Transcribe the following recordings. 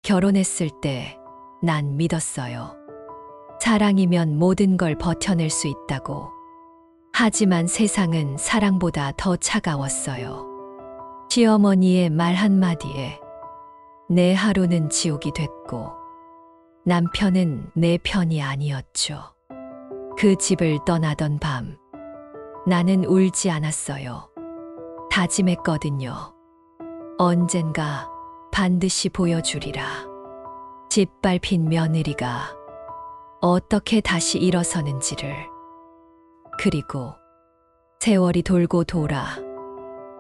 결혼했을 때 난 믿었어요. 사랑이면 모든 걸 버텨낼 수 있다고. 하지만 세상은 사랑보다 더 차가웠어요. 시어머니의 말 한마디에 내 하루는 지옥이 됐고 남편은 내 편이 아니었죠. 그 집을 떠나던 밤 나는 울지 않았어요. 다짐했거든요. 언젠가 반드시 보여주리라. 짓밟힌 며느리가 어떻게 다시 일어서는지를. 그리고 세월이 돌고 돌아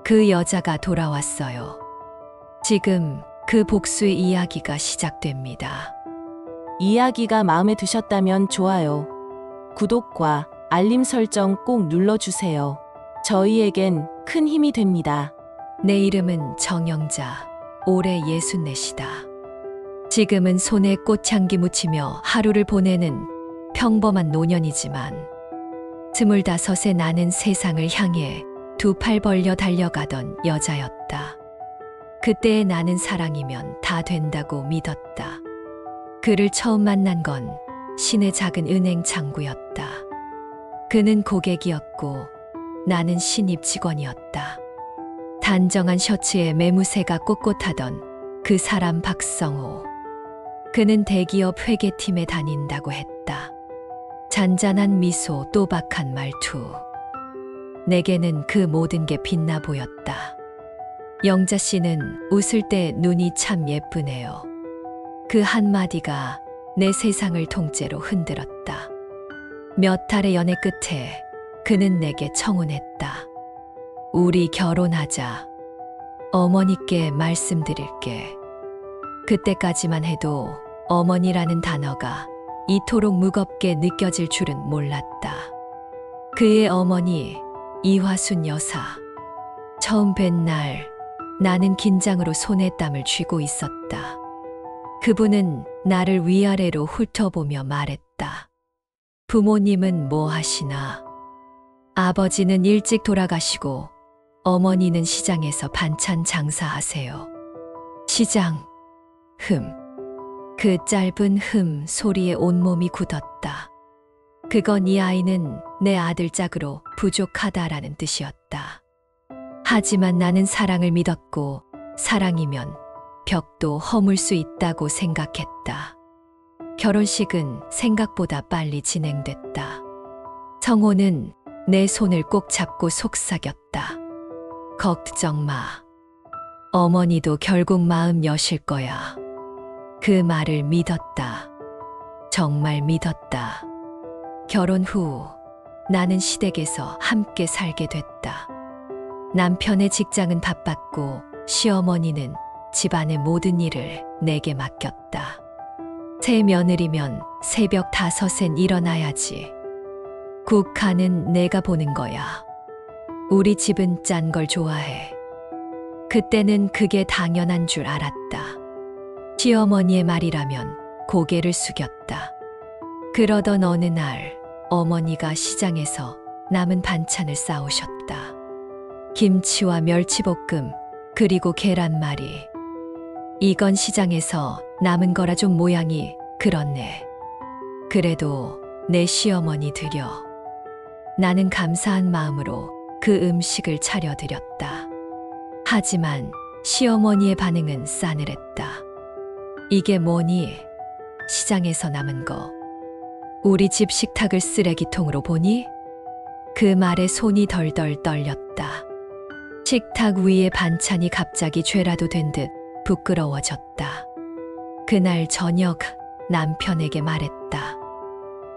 그 여자가 돌아왔어요. 지금 그 복수의 이야기가 시작됩니다. 이야기가 마음에 드셨다면 좋아요, 구독과 알림 설정 꼭 눌러주세요. 저희에겐 큰 힘이 됩니다. 내 이름은 정영자. 올해 64이다. 지금은 손에 꽃향기 묻히며 하루를 보내는 평범한 노년이지만 25에 나는 세상을 향해 두 팔 벌려 달려가던 여자였다. 그때의 나는 사랑이면 다 된다고 믿었다. 그를 처음 만난 건 시내 작은 은행 창구였다. 그는 고객이었고 나는 신입 직원이었다. 단정한 셔츠에 매무새가 꼿꼿하던 그 사람 박성호. 그는 대기업 회계팀에 다닌다고 했다. 잔잔한 미소, 또박한 말투. 내게는 그 모든 게 빛나 보였다. 영자 씨는 웃을 때 눈이 참 예쁘네요. 그 한마디가 내 세상을 통째로 흔들었다. 몇 달의 연애 끝에 그는 내게 청혼했다. 우리 결혼하자. 어머니께 말씀드릴게. 그때까지만 해도 어머니라는 단어가 이토록 무겁게 느껴질 줄은 몰랐다. 그의 어머니 이화순 여사. 처음 뵌 날 나는 긴장으로 손에 땀을 쥐고 있었다. 그분은 나를 위아래로 훑어보며 말했다. 부모님은 뭐 하시나? 아버지는 일찍 돌아가시고 어머니는 시장에서 반찬 장사하세요. 시장. 그 짧은 소리에 온몸이 굳었다. 그건 이 아이는 내 아들 짝으로 부족하다라는 뜻이었다. 하지만 나는 사랑을 믿었고 사랑이면 벽도 허물 수 있다고 생각했다. 결혼식은 생각보다 빨리 진행됐다. 성호는 내 손을 꼭 잡고 속삭였다. 걱정 마. 어머니도 결국 마음 여실 거야. 그 말을 믿었다. 정말 믿었다. 결혼 후 나는 시댁에서 함께 살게 됐다. 남편의 직장은 바빴고 시어머니는 집안의 모든 일을 내게 맡겼다. 새 며느리면 새벽 5엔 일어나야지. 국화는 내가 보는 거야. 우리 집은 짠 걸 좋아해. 그때는 그게 당연한 줄 알았다. 시어머니의 말이라면 고개를 숙였다. 그러던 어느 날 어머니가 시장에서 남은 반찬을 싸오셨다. 김치와 멸치볶음, 그리고 계란말이. 이건 시장에서 남은 거라 좀 모양이 그렇네. 그래도 내 시어머니 드려. 나는 감사한 마음으로 그 음식을 차려드렸다. 하지만 시어머니의 반응은 싸늘했다. 이게 뭐니? 시장에서 남은 거. 우리 집 식탁을 쓰레기통으로 보니? 그 말에 손이 덜덜 떨렸다. 식탁 위에 반찬이 갑자기 죄라도 된 듯 부끄러워졌다. 그날 저녁 남편에게 말했다.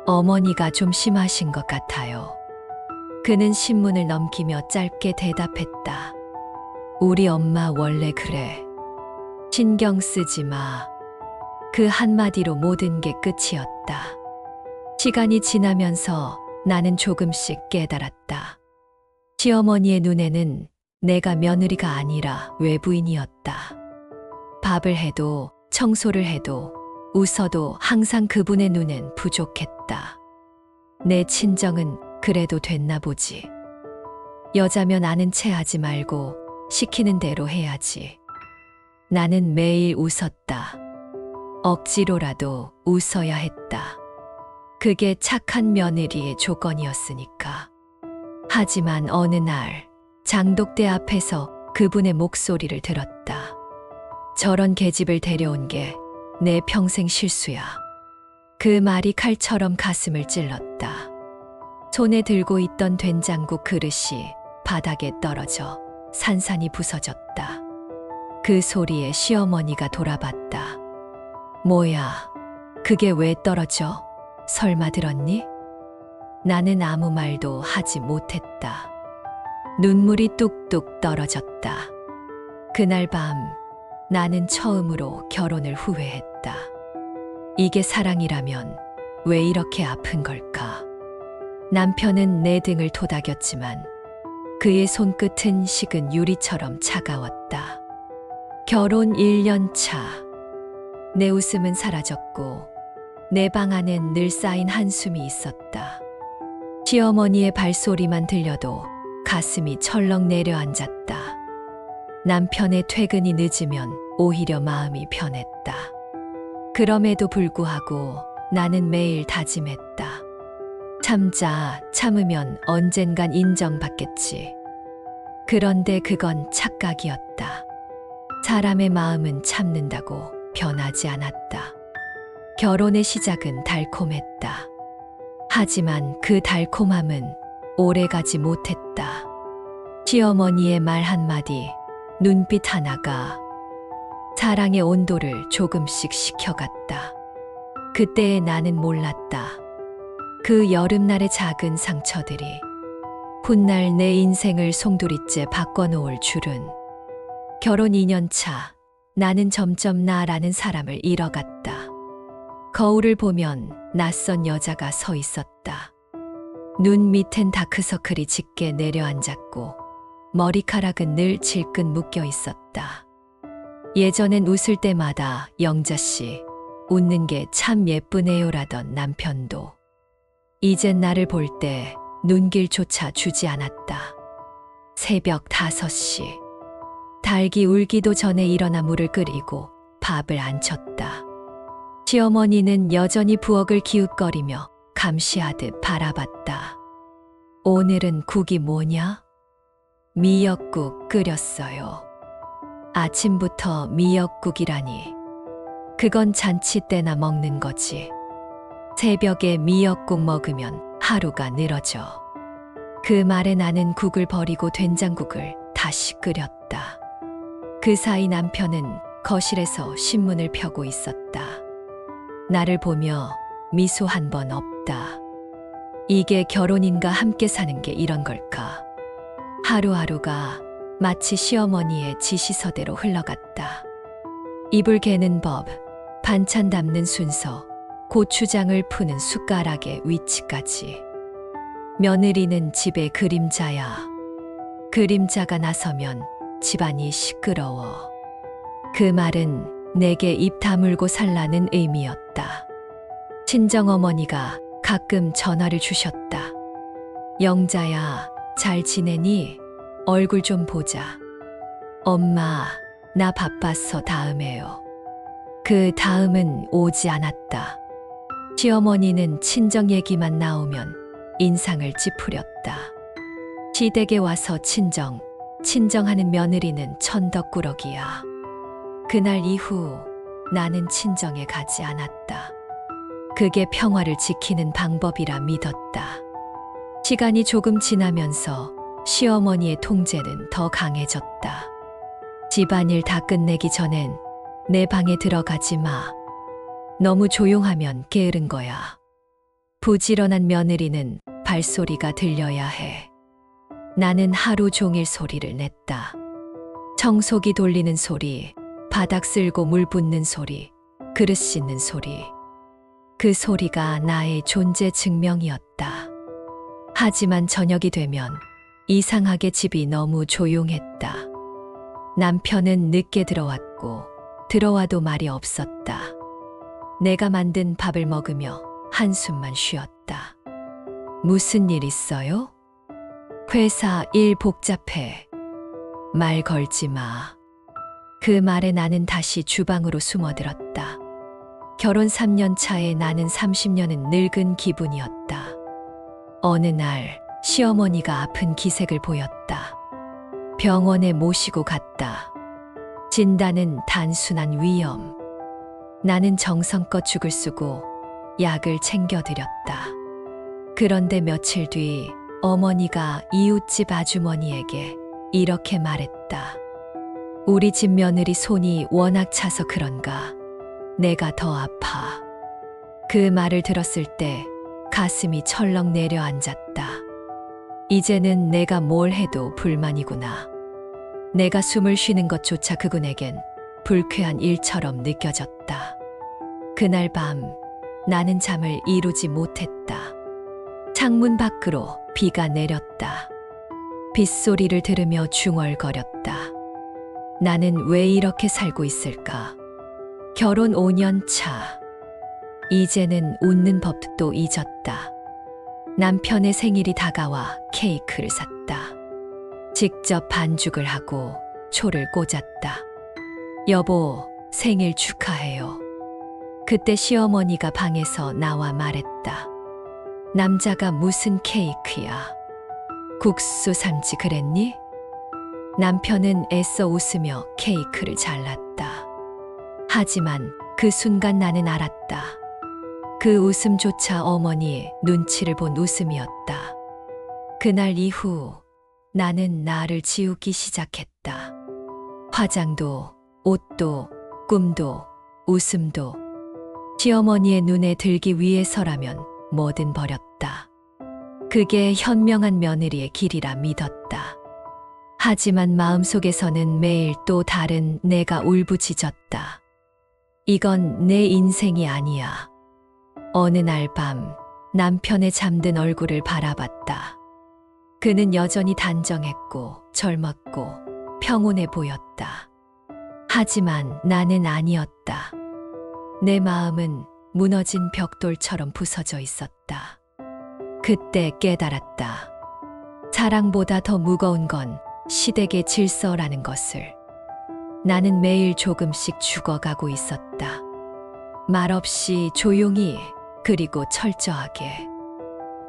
어머니가 좀 심하신 것 같아요. 그는 신문을 넘기며 짧게 대답했다. 우리 엄마 원래 그래. 신경 쓰지 마. 그 한마디로 모든 게 끝이었다. 시간이 지나면서 나는 조금씩 깨달았다. 시어머니의 눈에는 내가 며느리가 아니라 외부인이었다. 밥을 해도 청소를 해도 웃어도 항상 그분의 눈엔 부족했다. 내 친정은 그래도 됐나 보지. 여자면 아는 체 하지 말고 시키는 대로 해야지. 나는 매일 웃었다. 억지로라도 웃어야 했다. 그게 착한 며느리의 조건이었으니까. 하지만 어느 날 장독대 앞에서 그분의 목소리를 들었다. 저런 계집을 데려온 게 내 평생 실수야. 그 말이 칼처럼 가슴을 찔렀다. 손에 들고 있던 된장국 그릇이 바닥에 떨어져 산산이 부서졌다. 그 소리에 시어머니가 돌아봤다. 뭐야, 그게 왜 떨어져? 설마 들었니? 나는 아무 말도 하지 못했다. 눈물이 뚝뚝 떨어졌다. 그날 밤 나는 처음으로 결혼을 후회했다. 이게 사랑이라면 왜 이렇게 아픈 걸까? 남편은 내 등을 토닥였지만 그의 손끝은 식은 유리처럼 차가웠다. 결혼 1년 차. 내 웃음은 사라졌고 내 방 안엔 늘 쌓인 한숨이 있었다. 시어머니의 발소리만 들려도 가슴이 철렁 내려앉았다. 남편의 퇴근이 늦으면 오히려 마음이 편했다. 그럼에도 불구하고 나는 매일 다짐했다. 참으면 언젠간 인정받겠지. 그런데 그건 착각이었다. 사람의 마음은 참는다고 변하지 않았다. 결혼의 시작은 달콤했다. 하지만 그 달콤함은 오래가지 못했다. 시어머니의 말 한마디, 눈빛 하나가 사랑의 온도를 조금씩 식혀갔다. 그때의 나는 몰랐다. 그 여름날의 작은 상처들이 훗날 내 인생을 송두리째 바꿔놓을 줄은. 결혼 2년 차, 나는 점점 나라는 사람을 잃어갔다. 거울을 보면 낯선 여자가 서 있었다. 눈 밑엔 다크서클이 짙게 내려앉았고 머리카락은 늘 질끈 묶여 있었다. 예전엔 웃을 때마다 영자씨, 웃는 게 참 예쁘네요라던 남편도 이젠 나를 볼 때 눈길조차 주지 않았다. 새벽 5시. 닭이 울기도 전에 일어나 물을 끓이고 밥을 안쳤다. 시어머니는 여전히 부엌을 기웃거리며 감시하듯 바라봤다. 오늘은 국이 뭐냐? 미역국 끓였어요. 아침부터 미역국이라니. 그건 잔치 때나 먹는 거지. 새벽에 미역국 먹으면 하루가 늘어져. 그 말에 나는 국을 버리고 된장국을 다시 끓였다. 그 사이 남편은 거실에서 신문을 펴고 있었다. 나를 보며 미소 한 번 없다. 이게 결혼인가 함께 사는 게 이런 걸까? 하루하루가 마치 시어머니의 지시서대로 흘러갔다. 이불 개는 법, 반찬 담는 순서, 고추장을 푸는 숟가락의 위치까지. 며느리는 집의 그림자야. 그림자가 나서면 집안이 시끄러워. 그 말은 내게 입 다물고 살라는 의미였다. 친정어머니가 가끔 전화를 주셨다. 영자야, 잘 지내니? 얼굴 좀 보자. 엄마, 나 바빴어. 다음에요. 그 다음은 오지 않았다. 시어머니는 친정 얘기만 나오면 인상을 찌푸렸다. 시댁에 와서 친정하는 며느리는 천덕꾸러기야. 그날 이후 나는 친정에 가지 않았다. 그게 평화를 지키는 방법이라 믿었다. 시간이 조금 지나면서 시어머니의 통제는 더 강해졌다. 집안일 다 끝내기 전엔 내 방에 들어가지 마. 너무 조용하면 게으른 거야. 부지런한 며느리는 발소리가 들려야 해. 나는 하루 종일 소리를 냈다. 청소기 돌리는 소리, 바닥 쓸고 물 붓는 소리, 그릇 씻는 소리. 그 소리가 나의 존재 증명이었다. 하지만 저녁이 되면 이상하게 집이 너무 조용했다. 남편은 늦게 들어왔고 들어와도 말이 없었다. 내가 만든 밥을 먹으며 한숨만 쉬었다. 무슨 일 있어요? 회사 일 복잡해. 말 걸지 마. 그 말에 나는 다시 주방으로 숨어들었다. 결혼 3년 차에 나는 30년은 늙은 기분이었다. 어느 날 시어머니가 아픈 기색을 보였다. 병원에 모시고 갔다. 진단은 단순한 위염. 나는 정성껏 죽을 쓰고 약을 챙겨드렸다. 그런데 며칠 뒤 어머니가 이웃집 아주머니에게 이렇게 말했다. 우리 집 며느리 손이 워낙 차서 그런가. 내가 더 아파. 그 말을 들었을 때 가슴이 철렁 내려앉았다. 이제는 내가 뭘 해도 불만이구나. 내가 숨을 쉬는 것조차 그분에겐 불쾌한 일처럼 느껴졌다. 그날 밤 나는 잠을 이루지 못했다. 창문 밖으로 비가 내렸다. 빗소리를 들으며 중얼거렸다. 나는 왜 이렇게 살고 있을까? 결혼 5년 차. 이제는 웃는 법도 잊었다. 남편의 생일이 다가와 케이크를 샀다. 직접 반죽을 하고 초를 꽂았다. 여보, 생일 축하해요. 그때 시어머니가 방에서 나와 말했다. 남자가 무슨 케이크야. 국수 삶지 그랬니? 남편은 애써 웃으며 케이크를 잘랐다. 하지만 그 순간 나는 알았다. 그 웃음조차 어머니의 눈치를 본 웃음이었다. 그날 이후 나는 나를 지우기 시작했다. 화장도, 옷도, 꿈도, 웃음도 시어머니의 눈에 들기 위해서라면 뭐든 버렸다. 그게 현명한 며느리의 길이라 믿었다. 하지만 마음속에서는 매일 또 다른 내가 울부짖었다. 이건 내 인생이 아니야. 어느 날 밤 남편의 잠든 얼굴을 바라봤다. 그는 여전히 단정했고 젊었고 평온해 보였다. 하지만 나는 아니었다. 내 마음은 무너진 벽돌처럼 부서져 있었다. 그때 깨달았다. 사랑보다 더 무거운 건 시댁의 질서라는 것을. 나는 매일 조금씩 죽어가고 있었다. 말없이 조용히 그리고 철저하게.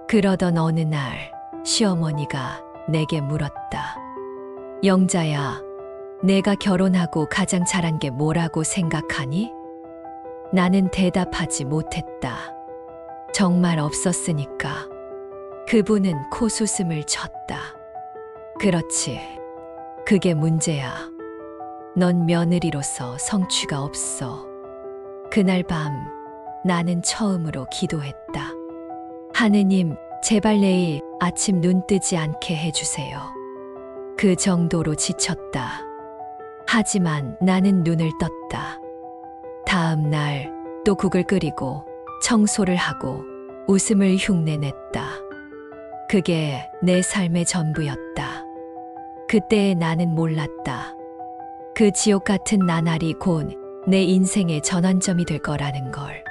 그러던 어느 날 시어머니가 내게 물었다. 영자야, 내가 결혼하고 가장 잘한 게 뭐라고 생각하니? 나는 대답하지 못했다. 정말 없었으니까. 그분은 코웃음을 쳤다. 그렇지. 그게 문제야. 넌 며느리로서 성취가 없어. 그날 밤 나는 처음으로 기도했다. 하느님, 제발 내일 아침 눈 뜨지 않게 해주세요. 그 정도로 지쳤다. 하지만 나는 눈을 떴다. 다음 날 또 국을 끓이고 청소를 하고 웃음을 흉내냈다. 그게 내 삶의 전부였다. 그때 나는 몰랐다. 그 지옥 같은 나날이 곧 내 인생의 전환점이 될 거라는 걸.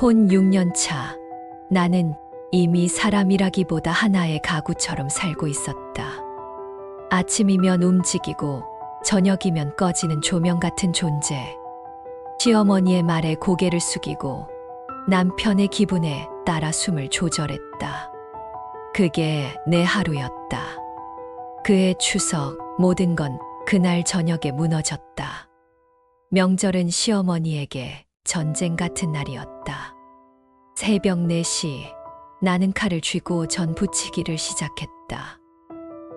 혼 6년 차, 나는 이미 사람이라기보다 하나의 가구처럼 살고 있었다. 아침이면 움직이고 저녁이면 꺼지는 조명 같은 존재. 시어머니의 말에 고개를 숙이고 남편의 기분에 따라 숨을 조절했다. 그게 내 하루였다. 그의 추석, 모든 건 그날 저녁에 무너졌다. 명절은 시어머니에게 전쟁 같은 날이었다. 새벽 4시, 나는 칼을 쥐고 전 부치기를 시작했다.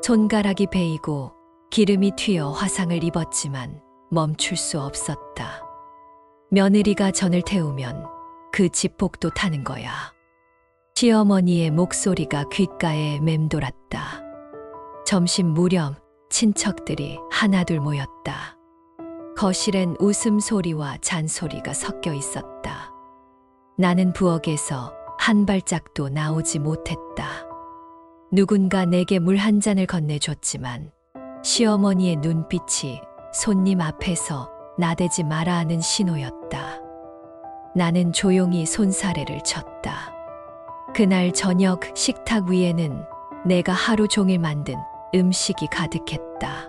손가락이 베이고 기름이 튀어 화상을 입었지만 멈출 수 없었다. 며느리가 전을 태우면 그 집복도 타는 거야. 시어머니의 목소리가 귓가에 맴돌았다. 점심 무렵 친척들이 하나둘 모였다. 거실엔 웃음소리와 잔소리가 섞여 있었다. 나는 부엌에서 한 발짝도 나오지 못했다. 누군가 내게 물 한 잔을 건네줬지만 시어머니의 눈빛이 손님 앞에서 나대지 마라 하는 신호였다. 나는 조용히 손사래를 쳤다. 그날 저녁 식탁 위에는 내가 하루 종일 만든 음식이 가득했다.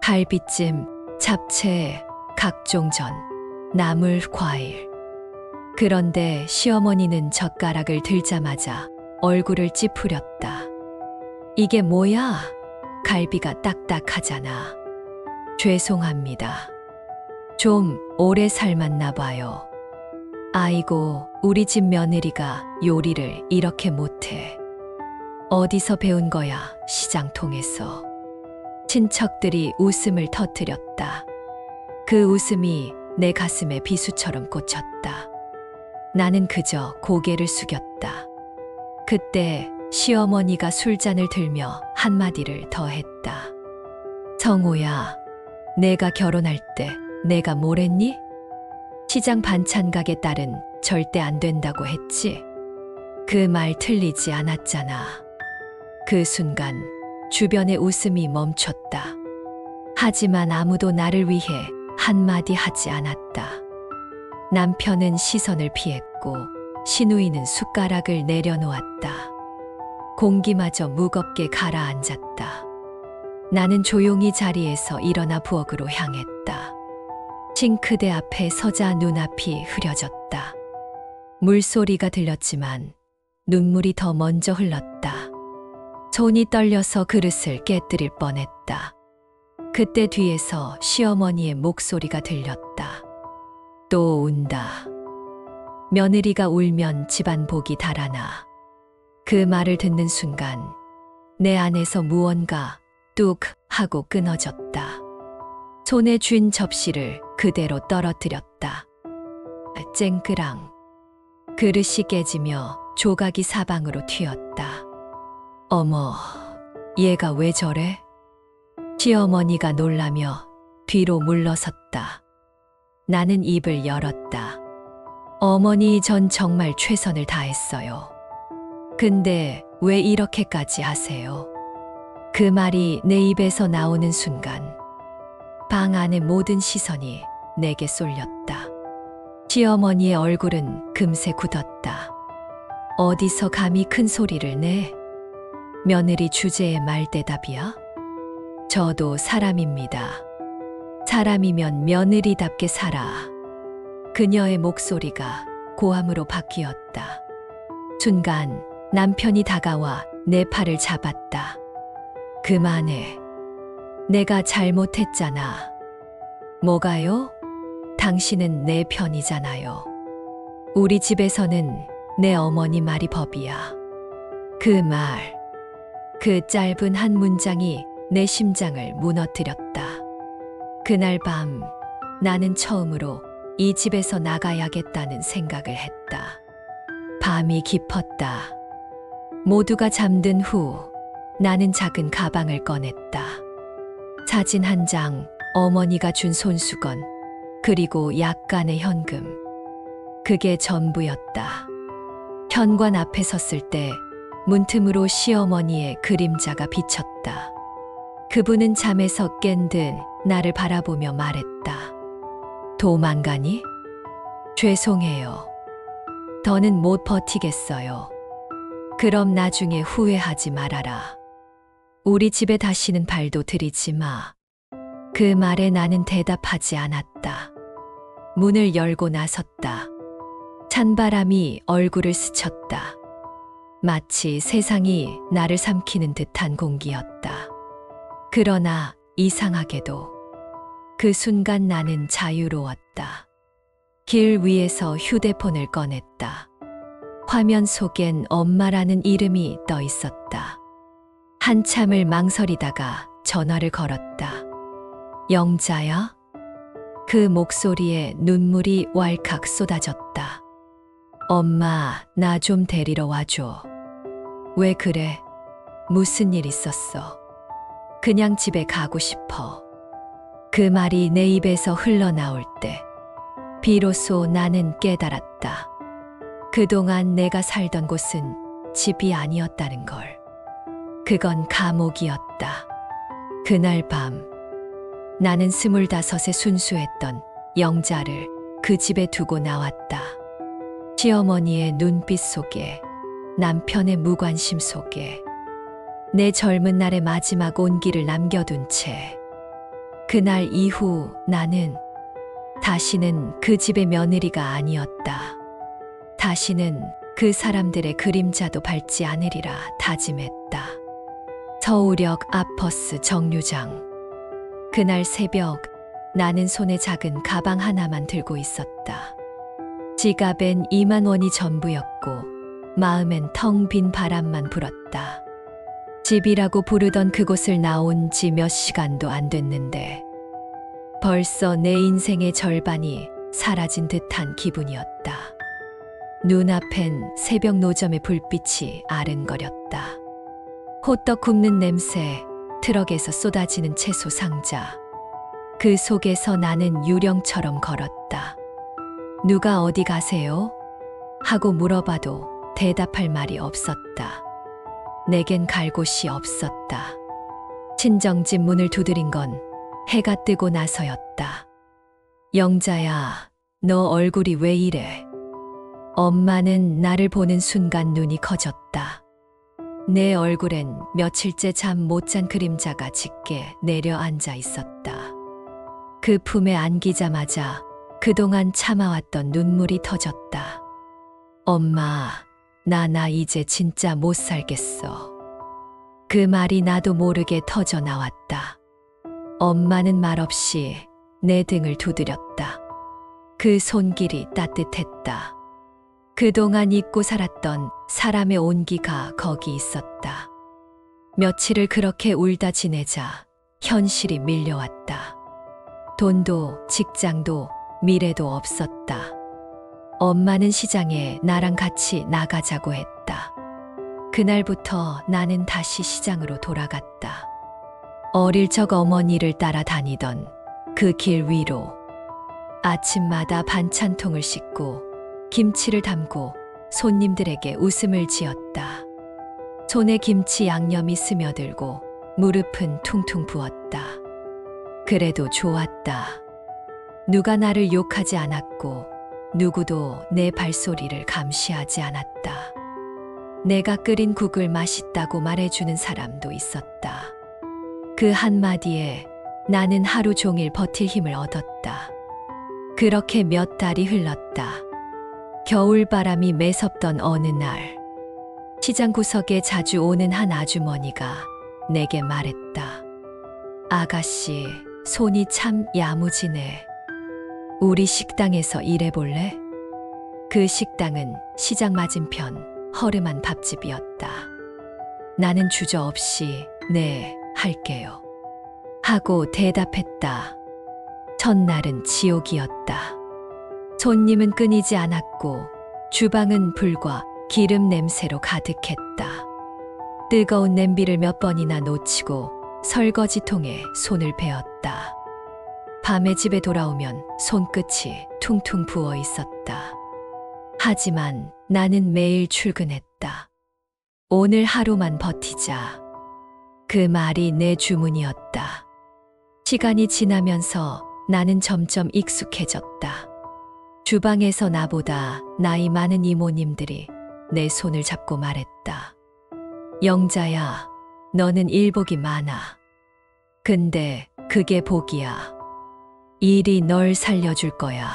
갈비찜, 잡채, 각종 전, 나물, 과일. 그런데 시어머니는 젓가락을 들자마자 얼굴을 찌푸렸다. 이게 뭐야? 갈비가 딱딱하잖아. 죄송합니다. 좀 오래 삶았나 봐요. 아이고, 우리 집 며느리가 요리를 이렇게 못해. 어디서 배운 거야, 시장통에서. 친척들이 웃음을 터뜨렸다. 그 웃음이 내 가슴에 비수처럼 꽂혔다. 나는 그저 고개를 숙였다. 그때 시어머니가 술잔을 들며 한마디를 더 했다. 성호야, 내가 결혼할 때 내가 뭘 했니? 시장 반찬 가게 딸은 절대 안 된다고 했지. 그 말 틀리지 않았잖아. 그 순간 주변의 웃음이 멈췄다. 하지만 아무도 나를 위해 한마디 하지 않았다. 남편은 시선을 피했고 시누이는 숟가락을 내려놓았다. 공기마저 무겁게 가라앉았다. 나는 조용히 자리에서 일어나 부엌으로 향했다. 싱크대 앞에 서자 눈앞이 흐려졌다. 물소리가 들렸지만 눈물이 더 먼저 흘렀다. 손이 떨려서 그릇을 깨뜨릴 뻔했다. 그때 뒤에서 시어머니의 목소리가 들렸다. 또 운다. 며느리가 울면 집안 복이 달아나. 그 말을 듣는 순간 내 안에서 무언가 뚝 하고 끊어졌다. 손에 쥔 접시를 그대로 떨어뜨렸다. 쨍그랑. 그릇이 깨지며 조각이 사방으로 튀었다. 어머, 얘가 왜 저래? 시어머니가 놀라며 뒤로 물러섰다. 나는 입을 열었다. 어머니, 전 정말 최선을 다했어요. 근데 왜 이렇게까지 하세요? 그 말이 내 입에서 나오는 순간 방 안의 모든 시선이 내게 쏠렸다. 시어머니의 얼굴은 금세 굳었다. 어디서 감히 큰 소리를 내? 며느리 주제에 말대답이야? 저도 사람입니다. 사람이면 며느리답게 살아. 그녀의 목소리가 고함으로 바뀌었다. 순간 남편이 다가와 내 팔을 잡았다. 그만해. 내가 잘못했잖아. 뭐가요? 당신은 내 편이잖아요. 우리 집에서는 내 어머니 말이 법이야. 그 말, 그 짧은 한 문장이 내 심장을 무너뜨렸다. 그날 밤 나는 처음으로 이 집에서 나가야겠다는 생각을 했다. 밤이 깊었다. 모두가 잠든 후 나는 작은 가방을 꺼냈다. 사진 한 장, 어머니가 준 손수건, 그리고 약간의 현금. 그게 전부였다. 현관 앞에 섰을 때 문틈으로 시어머니의 그림자가 비쳤다. 그분은 잠에서 깬 듯 나를 바라보며 말했다. 도망가니? 죄송해요. 더는 못 버티겠어요. 그럼 나중에 후회하지 말아라. 우리 집에 다시는 발도 들이지 마. 그 말에 나는 대답하지 않았다. 문을 열고 나섰다. 찬바람이 얼굴을 스쳤다. 마치 세상이 나를 삼키는 듯한 공기였다. 그러나 이상하게도 그 순간 나는 자유로웠다. 길 위에서 휴대폰을 꺼냈다. 화면 속엔 엄마라는 이름이 떠 있었다. 한참을 망설이다가 전화를 걸었다. 영자야? 그 목소리에 눈물이 왈칵 쏟아졌다. 엄마, 나 좀 데리러 와줘. 왜 그래? 무슨 일 있었어? 그냥 집에 가고 싶어. 그 말이 내 입에서 흘러나올 때 비로소 나는 깨달았다. 그동안 내가 살던 곳은 집이 아니었다는 걸. 그건 감옥이었다. 그날 밤 나는 25에 순수했던 영자를 그 집에 두고 나왔다. 시어머니의 눈빛 속에, 남편의 무관심 속에, 내 젊은 날의 마지막 온기를 남겨둔 채 그날 이후 나는 다시는 그 집의 며느리가 아니었다. 다시는 그 사람들의 그림자도 밟지 않으리라 다짐했다. 서울역 앞버스 정류장. 그날 새벽 나는 손에 작은 가방 하나만 들고 있었다. 지갑엔 2만 원이 전부였고 마음엔 텅 빈 바람만 불었다. 집이라고 부르던 그곳을 나온 지 몇 시간도 안 됐는데 벌써 내 인생의 절반이 사라진 듯한 기분이었다. 눈앞엔 새벽 노점의 불빛이 아른거렸다. 호떡 굽는 냄새, 트럭에서 쏟아지는 채소 상자. 그 속에서 나는 유령처럼 걸었다. 누가 어디 가세요? 하고 물어봐도 대답할 말이 없었다. 내겐 갈 곳이 없었다. 친정집 문을 두드린 건 해가 뜨고 나서였다. 영자야, 너 얼굴이 왜 이래? 엄마는 나를 보는 순간 눈이 커졌다. 내 얼굴엔 며칠째 잠 못 잔 그림자가 짙게 내려앉아 있었다. 그 품에 안기자마자 그동안 참아왔던 눈물이 터졌다. 엄마, 나 이제 진짜 못 살겠어. 그 말이 나도 모르게 터져 나왔다. 엄마는 말없이 내 등을 두드렸다. 그 손길이 따뜻했다. 그동안 잊고 살았던 사람의 온기가 거기 있었다. 며칠을 그렇게 울다 지내자 현실이 밀려왔다. 돈도 직장도 미래도 없었다. 엄마는 시장에 나랑 같이 나가자고 했다. 그날부터 나는 다시 시장으로 돌아갔다. 어릴 적 어머니를 따라다니던 그 길 위로 아침마다 반찬통을 싣고 김치를 담고 손님들에게 웃음을 지었다. 손에 김치 양념이 스며들고 무릎은 퉁퉁 부었다. 그래도 좋았다. 누가 나를 욕하지 않았고 누구도 내 발소리를 감시하지 않았다. 내가 끓인 국을 맛있다고 말해주는 사람도 있었다. 그 한마디에 나는 하루 종일 버틸 힘을 얻었다. 그렇게 몇 달이 흘렀다. 겨울바람이 매섭던 어느 날, 시장 구석에 자주 오는 한 아주머니가 내게 말했다. 아가씨, 손이 참 야무지네. 우리 식당에서 일해볼래? 그 식당은 시장 맞은편 허름한 밥집이었다. 나는 주저없이 네, 할게요. 하고 대답했다. 첫날은 지옥이었다. 손님은 끊이지 않았고 주방은 불과 기름 냄새로 가득했다. 뜨거운 냄비를 몇 번이나 놓치고 설거지통에 손을 베었다. 밤에 집에 돌아오면 손끝이 퉁퉁 부어 있었다. 하지만 나는 매일 출근했다. 오늘 하루만 버티자. 그 말이 내 주문이었다. 시간이 지나면서 나는 점점 익숙해졌다. 주방에서 나보다 나이 많은 이모님들이 내 손을 잡고 말했다. 영자야, 너는 일복이 많아. 근데 그게 복이야. 일이 널 살려줄 거야.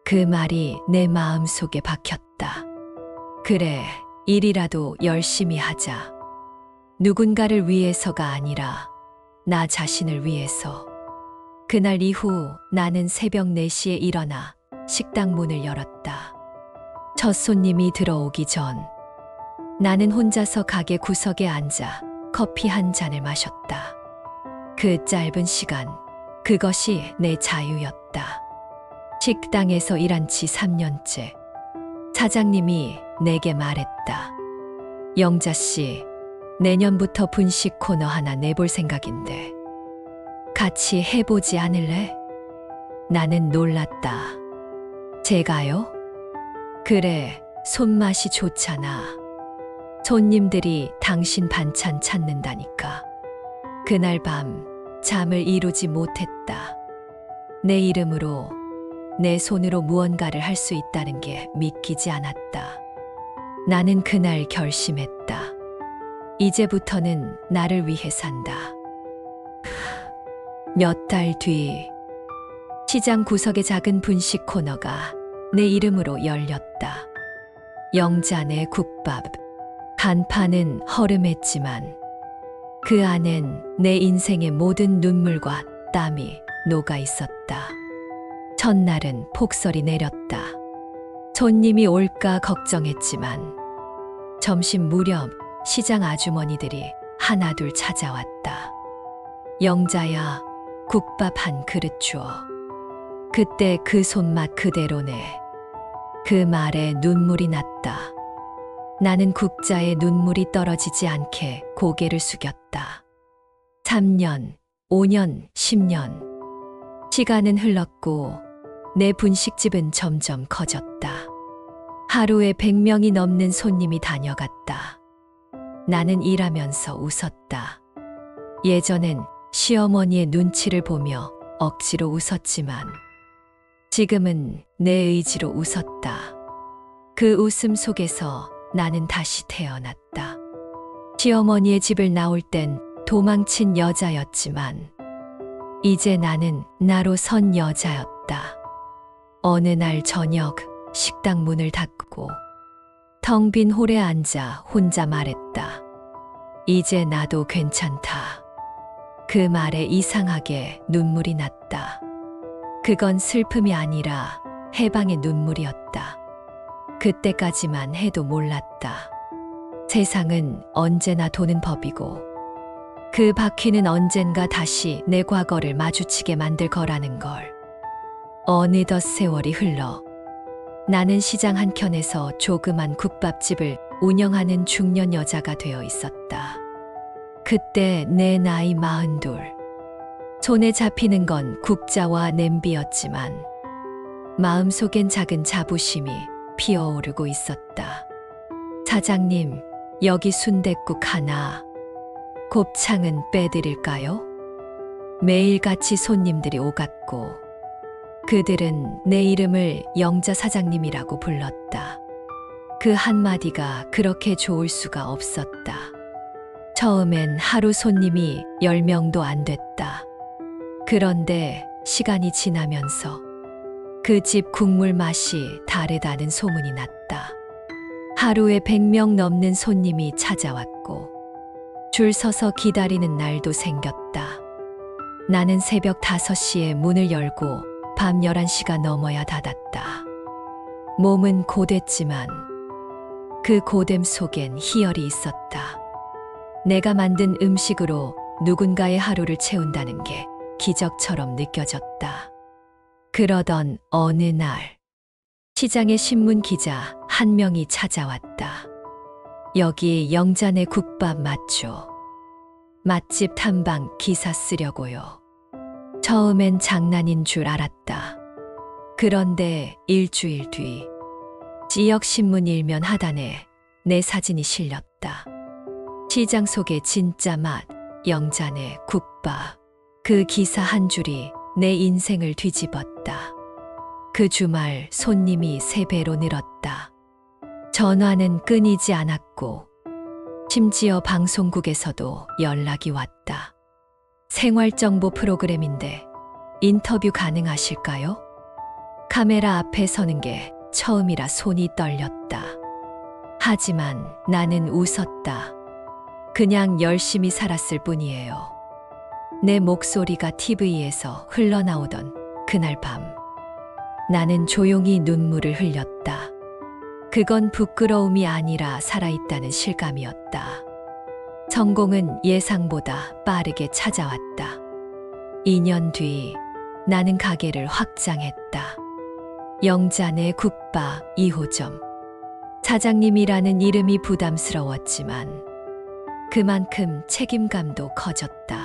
그 말이 내 마음속에 박혔다. 그래, 일이라도 열심히 하자. 누군가를 위해서가 아니라 나 자신을 위해서. 그날 이후 나는 새벽 4시에 일어나 식당 문을 열었다. 첫 손님이 들어오기 전 나는 혼자서 가게 구석에 앉아 커피 한 잔을 마셨다. 그 짧은 시간, 그것이 내 자유였다. 식당에서 일한 지 3년째. 사장님이 내게 말했다. 영자씨, 내년부터 분식 코너 하나 내볼 생각인데 같이 해보지 않을래? 나는 놀랐다. 제가요? 그래, 손맛이 좋잖아. 손님들이 당신 반찬 찾는다니까. 그날 밤 잠을 이루지 못했다. 내 이름으로, 내 손으로 무언가를 할 수 있다는 게 믿기지 않았다. 나는 그날 결심했다. 이제부터는 나를 위해 산다. 몇 달 뒤, 시장 구석의 작은 분식 코너가 내 이름으로 열렸다. 영잔의 국밥. 간판은 허름했지만 그 안엔 내 인생의 모든 눈물과 땀이 녹아 있었다. 첫날은 폭설이 내렸다. 손님이 올까 걱정했지만 점심 무렵 시장 아주머니들이 하나둘 찾아왔다. 영자야, 국밥 한 그릇 주어. 그때 그 손맛 그대로네. 그 말에 눈물이 났다. 나는 국자에 눈물이 떨어지지 않게 고개를 숙였다. 3년, 5년, 10년. 시간은 흘렀고 내 분식집은 점점 커졌다. 하루에 100명이 넘는 손님이 다녀갔다. 나는 일하면서 웃었다. 예전엔 시어머니의 눈치를 보며 억지로 웃었지만 지금은 내 의지로 웃었다. 그 웃음 속에서 나는 다시 태어났다. 시어머니의 집을 나올 땐 도망친 여자였지만 이제 나는 나로 선 여자였다. 어느 날 저녁 식당 문을 닫고 텅 빈 홀에 앉아 혼자 말했다. 이제 나도 괜찮다. 그 말에 이상하게 눈물이 났다. 그건 슬픔이 아니라 해방의 눈물이었다. 그때까지만 해도 몰랐다. 세상은 언제나 도는 법이고 그 바퀴는 언젠가 다시 내 과거를 마주치게 만들 거라는 걸. 어느덧 세월이 흘러 나는 시장 한켠에서 조그만 국밥집을 운영하는 중년 여자가 되어 있었다. 그때 내 나이 42. 손에 잡히는 건 국자와 냄비였지만 마음속엔 작은 자부심이 피어오르고 있었다. 사장님, 여기 순댓국 하나, 곱창은 빼드릴까요? 매일같이 손님들이 오갔고 그들은 내 이름을 영자 사장님이라고 불렀다. 그 한마디가 그렇게 좋을 수가 없었다. 처음엔 하루 손님이 10명도 안 됐다. 그런데 시간이 지나면서 그 집 국물 맛이 다르다는 소문이 났다. 하루에 100명 넘는 손님이 찾아왔고 줄 서서 기다리는 날도 생겼다. 나는 새벽 5시에 문을 열고 밤 11시가 넘어야 닫았다. 몸은 고됐지만 그 고됨 속엔 희열이 있었다. 내가 만든 음식으로 누군가의 하루를 채운다는 게 기적처럼 느껴졌다. 그러던 어느 날 시장에 신문 기자 한 명이 찾아왔다. 여기 영잔의 국밥 맞죠? 맛집 탐방 기사 쓰려고요. 처음엔 장난인 줄 알았다. 그런데 일주일 뒤 지역 신문 일면 하단에 내 사진이 실렸다. 시장 속의 진짜 맛, 영잔의 국밥. 그 기사 한 줄이 내 인생을 뒤집었다. 그 주말 손님이 3배로 늘었다. 전화는 끊이지 않았고 심지어 방송국에서도 연락이 왔다. 생활정보 프로그램인데 인터뷰 가능하실까요? 카메라 앞에 서는 게 처음이라 손이 떨렸다. 하지만 나는 웃었다. 그냥 열심히 살았을 뿐이에요. 내 목소리가 TV에서 흘러나오던 그날 밤, 나는 조용히 눈물을 흘렸다. 그건 부끄러움이 아니라 살아있다는 실감이었다. 성공은 예상보다 빠르게 찾아왔다. 2년 뒤 나는 가게를 확장했다. 영잔의 국밥 2호점. 사장님이라는 이름이 부담스러웠지만 그만큼 책임감도 커졌다.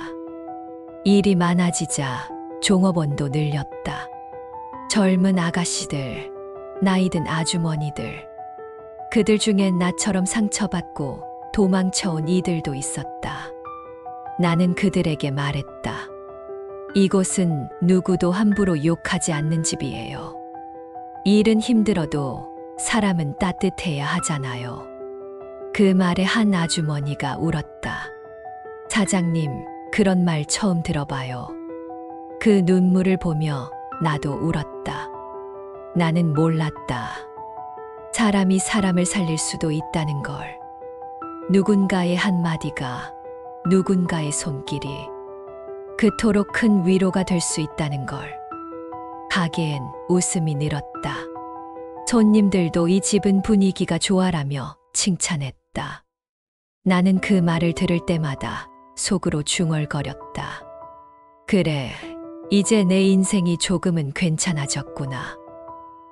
일이 많아지자 종업원도 늘렸다. 젊은 아가씨들, 나이든 아주머니들, 그들 중엔 나처럼 상처받고 도망쳐온 이들도 있었다. 나는 그들에게 말했다. 이곳은 누구도 함부로 욕하지 않는 집이에요. 일은 힘들어도 사람은 따뜻해야 하잖아요. 그 말에 한 아주머니가 울었다. 사장님, 그런 말 처음 들어봐요. 그 눈물을 보며 나도 울었다. 나는 몰랐다. 사람이 사람을 살릴 수도 있다는 걸. 누군가의 한마디가, 누군가의 손길이 그토록 큰 위로가 될 수 있다는 걸. 가게엔 웃음이 늘었다. 손님들도 이 집은 분위기가 좋아라며 칭찬했다. 나는 그 말을 들을 때마다 속으로 중얼거렸다. 그래, 이제 내 인생이 조금은 괜찮아졌구나.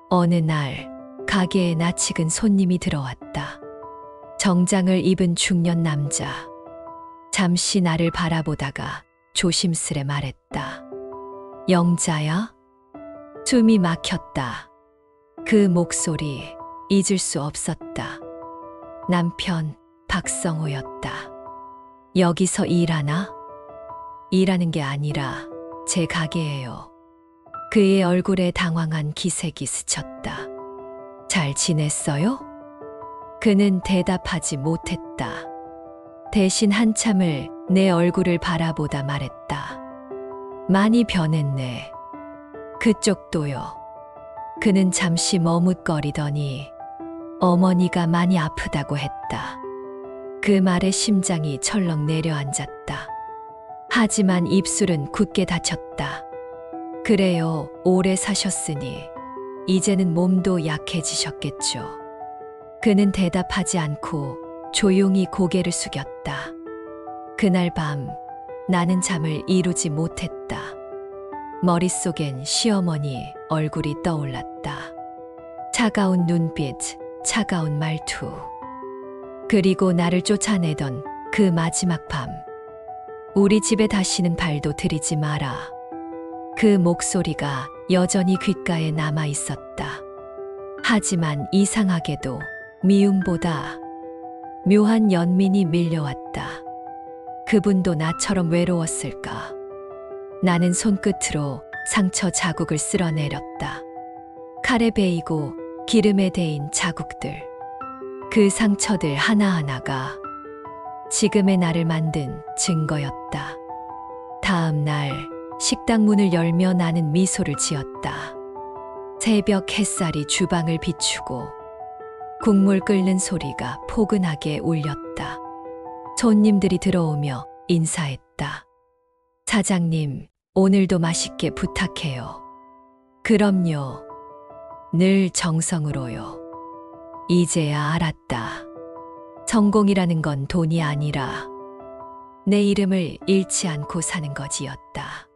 어느 날 가게에 낯익은 손님이 들어왔다. 정장을 입은 중년 남자. 잠시 나를 바라보다가 조심스레 말했다. 영자야? 숨이 막혔다. 그 목소리 잊을 수 없었다. 남편 박성호였다. 여기서 일하나? 일하는 게 아니라 제 가게예요. 그의 얼굴에 당황한 기색이 스쳤다. 잘 지냈어요? 그는 대답하지 못했다. 대신 한참을 내 얼굴을 바라보다 말했다. 많이 변했네. 그쪽도요. 그는 잠시 머뭇거리더니 어머니가 많이 아프다고 했다. 그 말에 심장이 철렁 내려앉았다. 하지만 입술은 굳게 닫혔다. 그래요, 오래 사셨으니 이제는 몸도 약해지셨겠죠. 그는 대답하지 않고 조용히 고개를 숙였다. 그날 밤 나는 잠을 이루지 못했다. 머릿속엔 시어머니 얼굴이 떠올랐다. 차가운 눈빛, 차가운 말투. 그리고 나를 쫓아내던 그 마지막 밤. 우리 집에 다시는 발도 들이지 마라. 그 목소리가 여전히 귓가에 남아 있었다. 하지만 이상하게도 미움보다 묘한 연민이 밀려왔다. 그분도 나처럼 외로웠을까? 나는 손끝으로 상처 자국을 쓸어내렸다. 칼에 베이고 기름에 데인 자국들. 그 상처들 하나하나가 지금의 나를 만든 증거였다. 다음 날 식당 문을 열며 나는 미소를 지었다. 새벽 햇살이 주방을 비추고 국물 끓는 소리가 포근하게 울렸다. 손님들이 들어오며 인사했다. 사장님, 오늘도 맛있게 부탁해요. 그럼요. 늘 정성으로요. 이제야 알았다. 성공이라는 건 돈이 아니라 내 이름을 잃지 않고 사는 것이었다.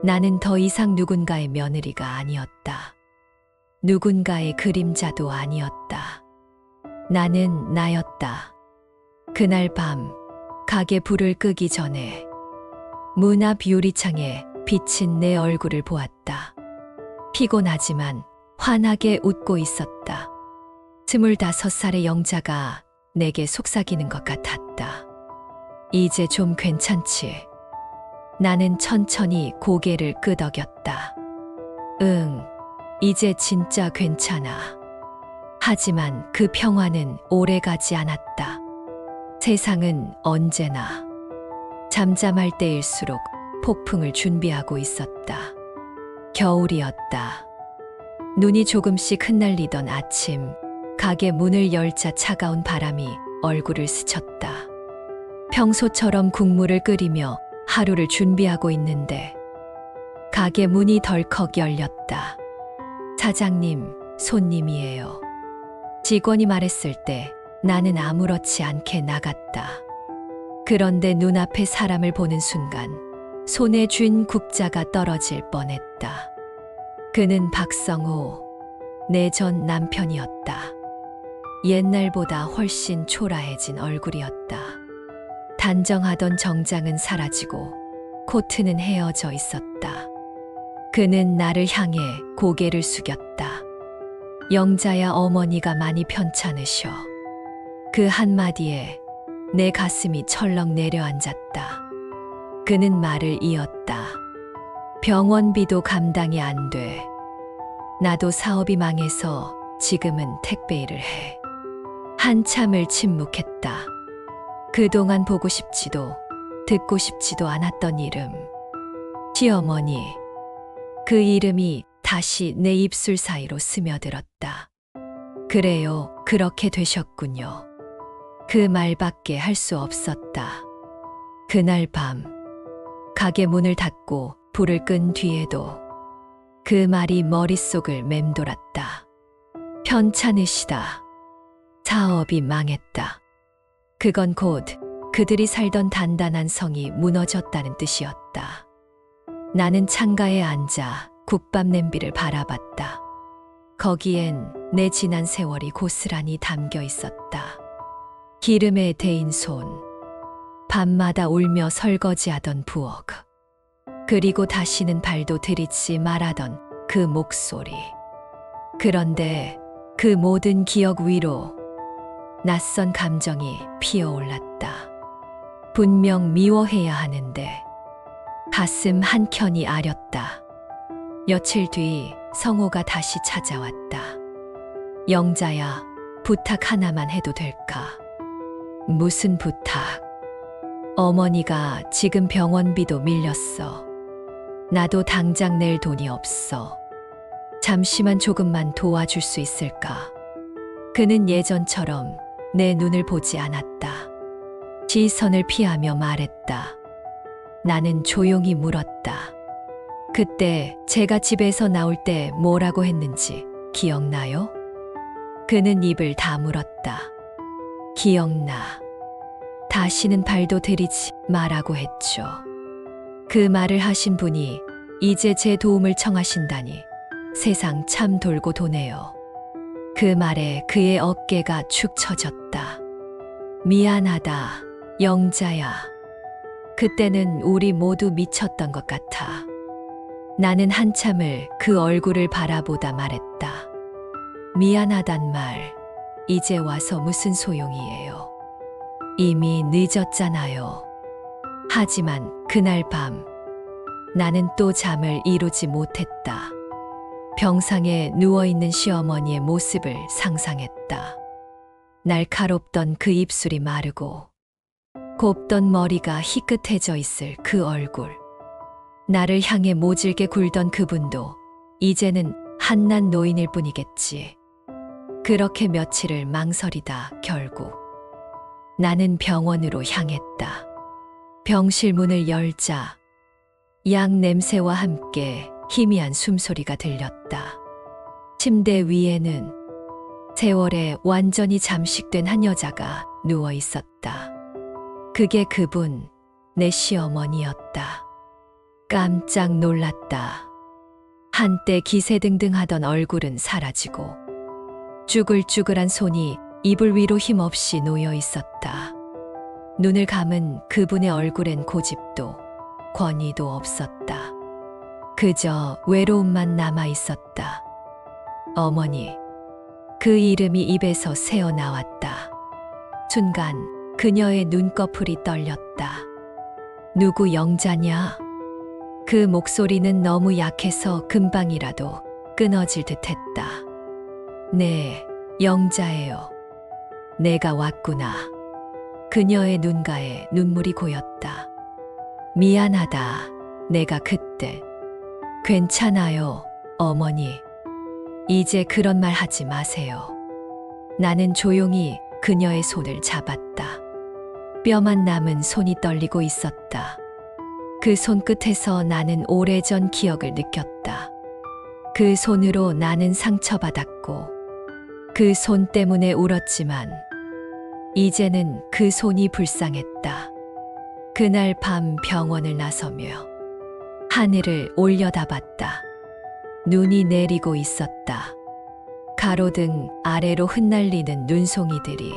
나는 더 이상 누군가의 며느리가 아니었다. 누군가의 그림자도 아니었다. 나는 나였다. 그날 밤 가게 불을 끄기 전에 문 앞 유리창에 비친 내 얼굴을 보았다. 피곤하지만 환하게 웃고 있었다. 25살의 영자가 내게 속삭이는 것 같았다. 이제 좀 괜찮지? 나는 천천히 고개를 끄덕였다. 응, 이제 진짜 괜찮아. 하지만 그 평화는 오래가지 않았다. 세상은 언제나 잠잠할 때일수록 폭풍을 준비하고 있었다. 겨울이었다. 눈이 조금씩 흩날리던 아침, 가게 문을 열자 차가운 바람이 얼굴을 스쳤다. 평소처럼 국물을 끓이며 하루를 준비하고 있는데 가게 문이 덜컥 열렸다. 사장님, 손님이에요. 직원이 말했을 때 나는 아무렇지 않게 나갔다. 그런데 눈앞에 사람을 보는 순간 손에 쥔 국자가 떨어질 뻔했다. 그는 박성호, 내 전 남편이었다. 옛날보다 훨씬 초라해진 얼굴이었다. 단정하던 정장은 사라지고 코트는 헤어져 있었다. 그는 나를 향해 고개를 숙였다. 영자야, 어머니가 많이 편찮으셔. 그 한마디에 내 가슴이 철렁 내려앉았다. 그는 말을 이었다. 병원비도 감당이 안 돼. 나도 사업이 망해서 지금은 택배 일을 해. 한참을 침묵했다. 그동안 보고 싶지도 듣고 싶지도 않았던 이름. 시어머니. 그 이름이 다시 내 입술 사이로 스며들었다. 그래요, 그렇게 되셨군요. 그 말밖에 할 수 없었다. 그날 밤, 가게 문을 닫고 불을 끈 뒤에도 그 말이 머릿속을 맴돌았다. 편찮으시다. 사업이 망했다. 그건 곧 그들이 살던 단단한 성이 무너졌다는 뜻이었다. 나는 창가에 앉아 국밥 냄비를 바라봤다. 거기엔 내 지난 세월이 고스란히 담겨 있었다. 기름에 데인 손, 밤마다 울며 설거지하던 부엌, 그리고 다시는 발도 들이지 말하던 그 목소리. 그런데 그 모든 기억 위로 낯선 감정이 피어올랐다. 분명 미워해야 하는데 가슴 한켠이 아렸다. 며칠 뒤 성호가 다시 찾아왔다. 영자야, 부탁 하나만 해도 될까? 무슨 부탁? 어머니가 지금 병원비도 밀렸어. 나도 당장 낼 돈이 없어. 잠시만 조금만 도와줄 수 있을까? 그는 예전처럼 내 눈을 보지 않았다. 시선을 피하며 말했다. 나는 조용히 물었다. 그때 제가 집에서 나올 때 뭐라고 했는지 기억나요? 그는 입을 다물었다. 기억나. 다시는 발도 들이지 마라고 했죠. 그 말을 하신 분이 이제 제 도움을 청하신다니 세상 참 돌고 도네요. 그 말에 그의 어깨가 축 처졌다. 미안하다, 영자야. 그때는 우리 모두 미쳤던 것 같아. 나는 한참을 그 얼굴을 바라보다 말했다. 미안하단 말, 이제 와서 무슨 소용이에요. 이미 늦었잖아요. 하지만 그날 밤, 나는 또 잠을 이루지 못했다. 병상에 누워있는 시어머니의 모습을 상상했다. 날카롭던 그 입술이 마르고 곱던 머리가 희끗해져 있을 그 얼굴. 나를 향해 모질게 굴던 그분도 이제는 한낱 노인일 뿐이겠지. 그렇게 며칠을 망설이다 결국 나는 병원으로 향했다. 병실 문을 열자 약 냄새와 함께 희미한 숨소리가 들렸다. 침대 위에는 세월에 완전히 잠식된 한 여자가 누워 있었다. 그게 그분, 내 시어머니였다. 깜짝 놀랐다. 한때 기세등등하던 얼굴은 사라지고 쭈글쭈글한 손이 이불 위로 힘없이 놓여 있었다. 눈을 감은 그분의 얼굴엔 고집도 권위도 없었다. 그저 외로움만 남아 있었다. 어머니, 그 이름이 입에서 새어나왔다. 순간 그녀의 눈꺼풀이 떨렸다. 누구 영자냐? 그 목소리는 너무 약해서 금방이라도 끊어질 듯했다. 네, 영자예요. 내가 왔구나. 그녀의 눈가에 눈물이 고였다. 미안하다. 내가 그때. 괜찮아요, 어머니. 이제 그런 말 하지 마세요. 나는 조용히 그녀의 손을 잡았다. 뼈만 남은 손이 떨리고 있었다. 그 손끝에서 나는 오래전 기억을 느꼈다. 그 손으로 나는 상처받았고 그 손 때문에 울었지만 이제는 그 손이 불쌍했다. 그날 밤 병원을 나서며 하늘을 올려다봤다. 눈이 내리고 있었다. 가로등 아래로 흩날리는 눈송이들이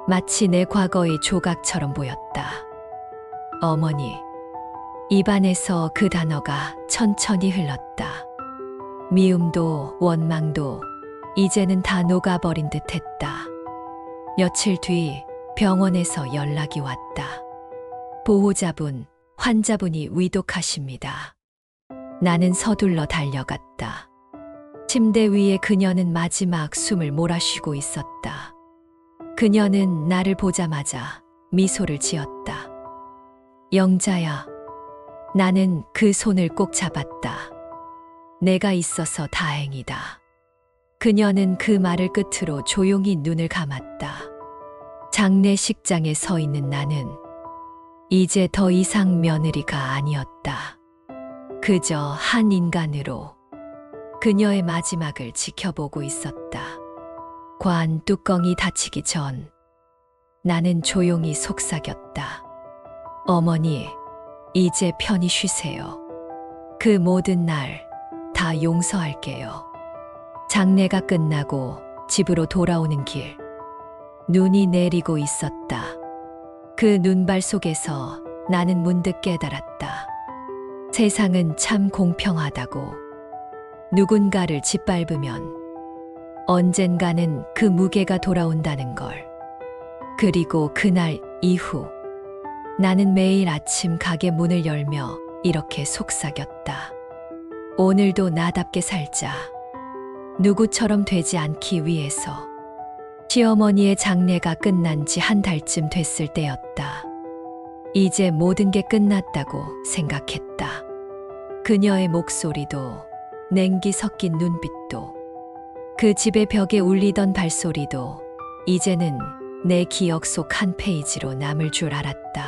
마치 내 과거의 조각처럼 보였다. 어머니, 입안에서 그 단어가 천천히 흘렀다. 미움도 원망도 이제는 다 녹아버린 듯했다. 며칠 뒤 병원에서 연락이 왔다. 보호자분, 환자분이 위독하십니다. 나는 서둘러 달려갔다. 침대 위에 그녀는 마지막 숨을 몰아쉬고 있었다. 그녀는 나를 보자마자 미소를 지었다. 영자야. 나는 그 손을 꼭 잡았다. 내가 있어서 다행이다. 그녀는 그 말을 끝으로 조용히 눈을 감았다. 장례식장에 서 있는 나는 이제 더 이상 며느리가 아니었다. 그저 한 인간으로 그녀의 마지막을 지켜보고 있었다. 관 뚜껑이 닫히기 전 나는 조용히 속삭였다. 어머니, 이제 편히 쉬세요. 그 모든 날 다 용서할게요. 장례가 끝나고 집으로 돌아오는 길, 눈이 내리고 있었다. 그 눈발 속에서 나는 문득 깨달았다. 세상은 참 공평하다고. 누군가를 짓밟으면 언젠가는 그 무게가 돌아온다는 걸. 그리고 그날 이후 나는 매일 아침 가게 문을 열며 이렇게 속삭였다. 오늘도 나답게 살자. 누구처럼 되지 않기 위해서. 시어머니의 장례가 끝난 지 한 달쯤 됐을 때였다. 이제 모든 게 끝났다고 생각했다. 그녀의 목소리도, 냉기 섞인 눈빛도, 그 집의 벽에 울리던 발소리도 이제는 내 기억 속 한 페이지로 남을 줄 알았다.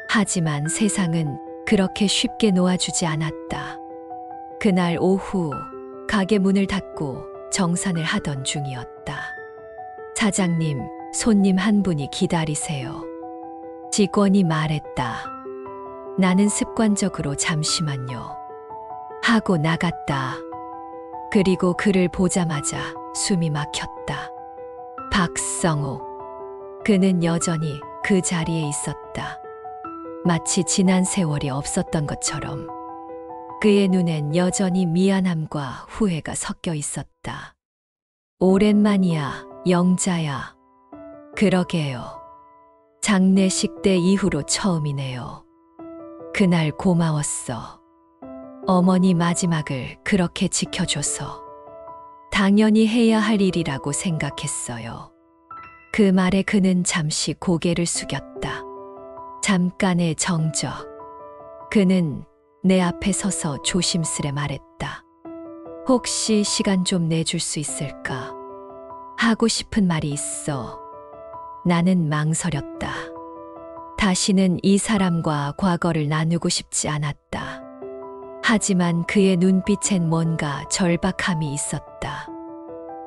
하지만 세상은 그렇게 쉽게 놓아주지 않았다. 그날 오후 가게 문을 닫고 정산을 하던 중이었다. 사장님, 손님 한 분이 기다리세요. 직원이 말했다. 나는 습관적으로 잠시만요 하고 나갔다. 그리고 그를 보자마자 숨이 막혔다. 박성호. 그는 여전히 그 자리에 있었다. 마치 지난 세월이 없었던 것처럼. 그의 눈엔 여전히 미안함과 후회가 섞여 있었다. 오랜만이야, 영자야. 그러게요. 장례식 때 이후로 처음이네요. 그날 고마웠어. 어머니 마지막을 그렇게 지켜줘서. 당연히 해야 할 일이라고 생각했어요. 그 말에 그는 잠시 고개를 숙였다. 잠깐의 정적. 그는 내 앞에 서서 조심스레 말했다. 혹시 시간 좀 내줄 수 있을까? 하고 싶은 말이 있어. 나는 망설였다. 다시는 이 사람과 과거를 나누고 싶지 않았다. 하지만 그의 눈빛엔 뭔가 절박함이 있었다.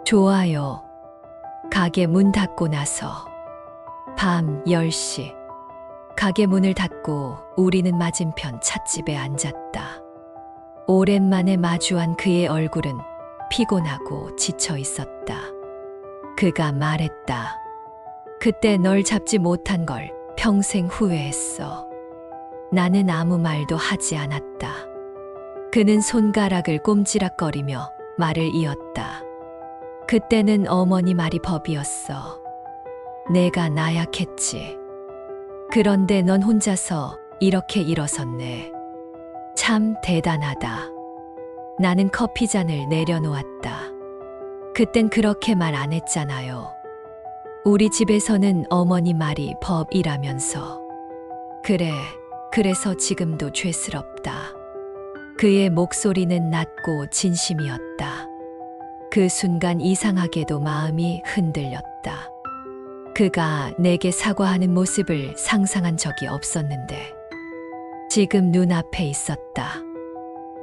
좋아요. 가게 문 닫고 나서 밤 10시. 가게 문을 닫고 우리는 맞은편 찻집에 앉았다. 오랜만에 마주한 그의 얼굴은 피곤하고 지쳐 있었다. 그가 말했다. 그때 널 잡지 못한 걸 평생 후회했어. 나는 아무 말도 하지 않았다. 그는 손가락을 꼼지락거리며 말을 이었다. 그때는 어머니 말이 법이었어. 내가 나약했지. 그런데 넌 혼자서 이렇게 일어섰네. 참 대단하다. 나는 커피잔을 내려놓았다. 그땐 그렇게 말 안 했잖아요. 우리 집에서는 어머니 말이 법이라면서. 그래, 그래서 지금도 죄스럽다. 그의 목소리는 낮고 진심이었다. 그 순간 이상하게도 마음이 흔들렸다. 그가 내게 사과하는 모습을 상상한 적이 없었는데 지금 눈앞에 있었다.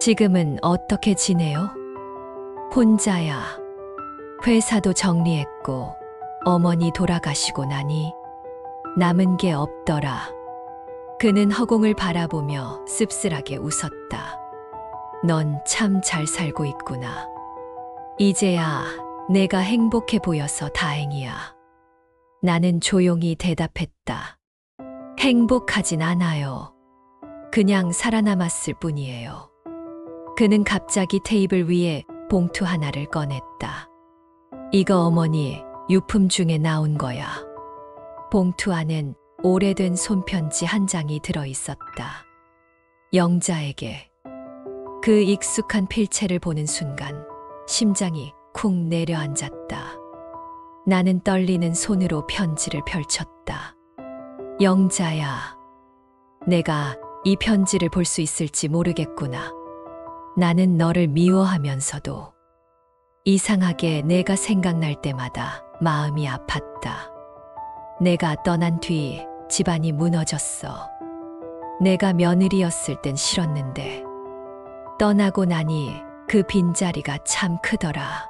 지금은 어떻게 지내요? 혼자야. 회사도 정리했고 어머니 돌아가시고 나니 남은 게 없더라. 그는 허공을 바라보며 씁쓸하게 웃었다. 넌 참 잘 살고 있구나. 이제야 내가 행복해 보여서 다행이야. 나는 조용히 대답했다. 행복하진 않아요. 그냥 살아남았을 뿐이에요. 그는 갑자기 테이블 위에 봉투 하나를 꺼냈다. 이거 어머니 유품 중에 나온 거야. 봉투 안엔 오래된 손편지 한 장이 들어 있었다. 영자에게. 그 익숙한 필체를 보는 순간 심장이 쿵 내려앉았다. 나는 떨리는 손으로 편지를 펼쳤다. 영자야, 내가 이 편지를 볼 수 있을지 모르겠구나. 나는 너를 미워하면서도 이상하게 내가 생각날 때마다 마음이 아팠다. 내가 떠난 뒤 집안이 무너졌어. 내가 며느리였을 땐 싫었는데 떠나고 나니 그 빈자리가 참 크더라.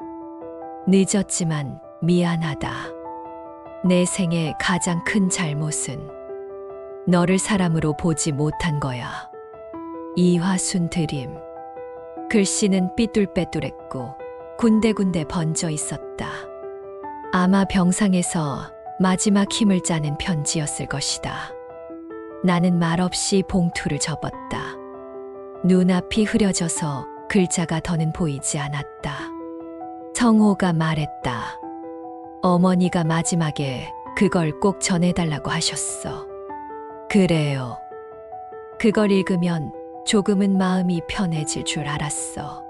늦었지만 미안하다. 내 생애 가장 큰 잘못은 너를 사람으로 보지 못한 거야. 이화순 드림. 글씨는 삐뚤빼뚤했고 군데군데 번져 있었다. 아마 병상에서 마지막 힘을 짜는 편지였을 것이다. 나는 말없이 봉투를 접었다. 눈앞이 흐려져서 글자가 더는 보이지 않았다. 성호가 말했다. 어머니가 마지막에 그걸 꼭 전해달라고 하셨어. 그래요. 그걸 읽으면 조금은 마음이 편해질 줄 알았어.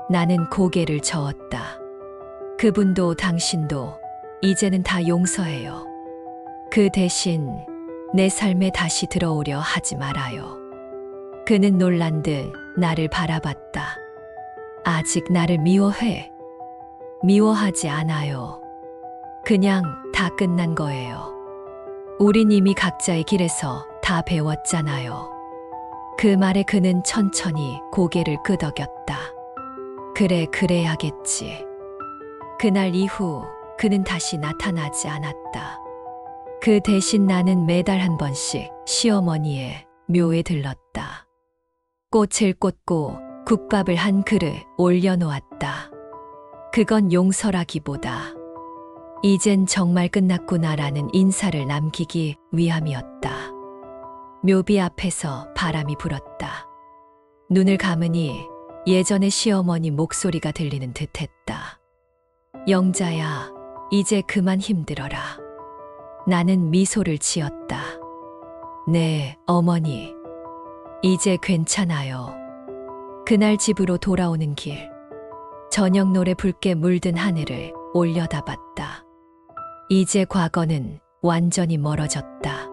나는 고개를 저었다. 그분도 당신도 이제는 다 용서해요. 그 대신 내 삶에 다시 들어오려 하지 말아요. 그는 놀란 듯 나를 바라봤다. 아직 나를 미워해? 미워하지 않아요. 그냥 다 끝난 거예요. 우린 이미 각자의 길에서 다 배웠잖아요. 그 말에 그는 천천히 고개를 끄덕였다. 그래, 그래야겠지. 그날 이후 그는 다시 나타나지 않았다. 그 대신 나는 매달 한 번씩 시어머니의 묘에 들렀다. 꽃을 꽂고 국밥을 한 그릇 올려놓았다. 그건 용서라기보다 이젠 정말 끝났구나라는 인사를 남기기 위함이었다. 묘비 앞에서 바람이 불었다. 눈을 감으니 예전의 시어머니 목소리가 들리는 듯했다. 영자야, 이제 그만 힘들어라. 나는 미소를 지었다. 네, 어머니. 이제 괜찮아요. 그날 집으로 돌아오는 길, 저녁 노래 붉게 물든 하늘을 올려다봤다. 이제 과거는 완전히 멀어졌다.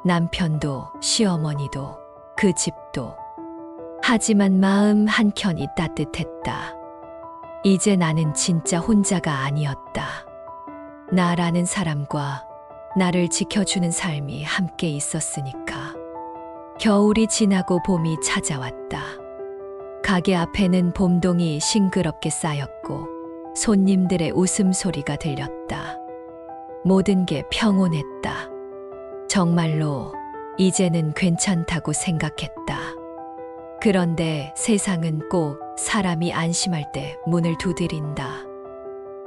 남편도 시어머니도 그 집도. 하지만 마음 한켠이 따뜻했다. 이제 나는 진짜 혼자가 아니었다. 나라는 사람과 나를 지켜주는 삶이 함께 있었으니까. 겨울이 지나고 봄이 찾아왔다. 가게 앞에는 봄동이 싱그럽게 쌓였고 손님들의 웃음소리가 들렸다. 모든 게 평온했다. 정말로 이제는 괜찮다고 생각했다. 그런데 세상은 꼭 사람이 안심할 때 문을 두드린다.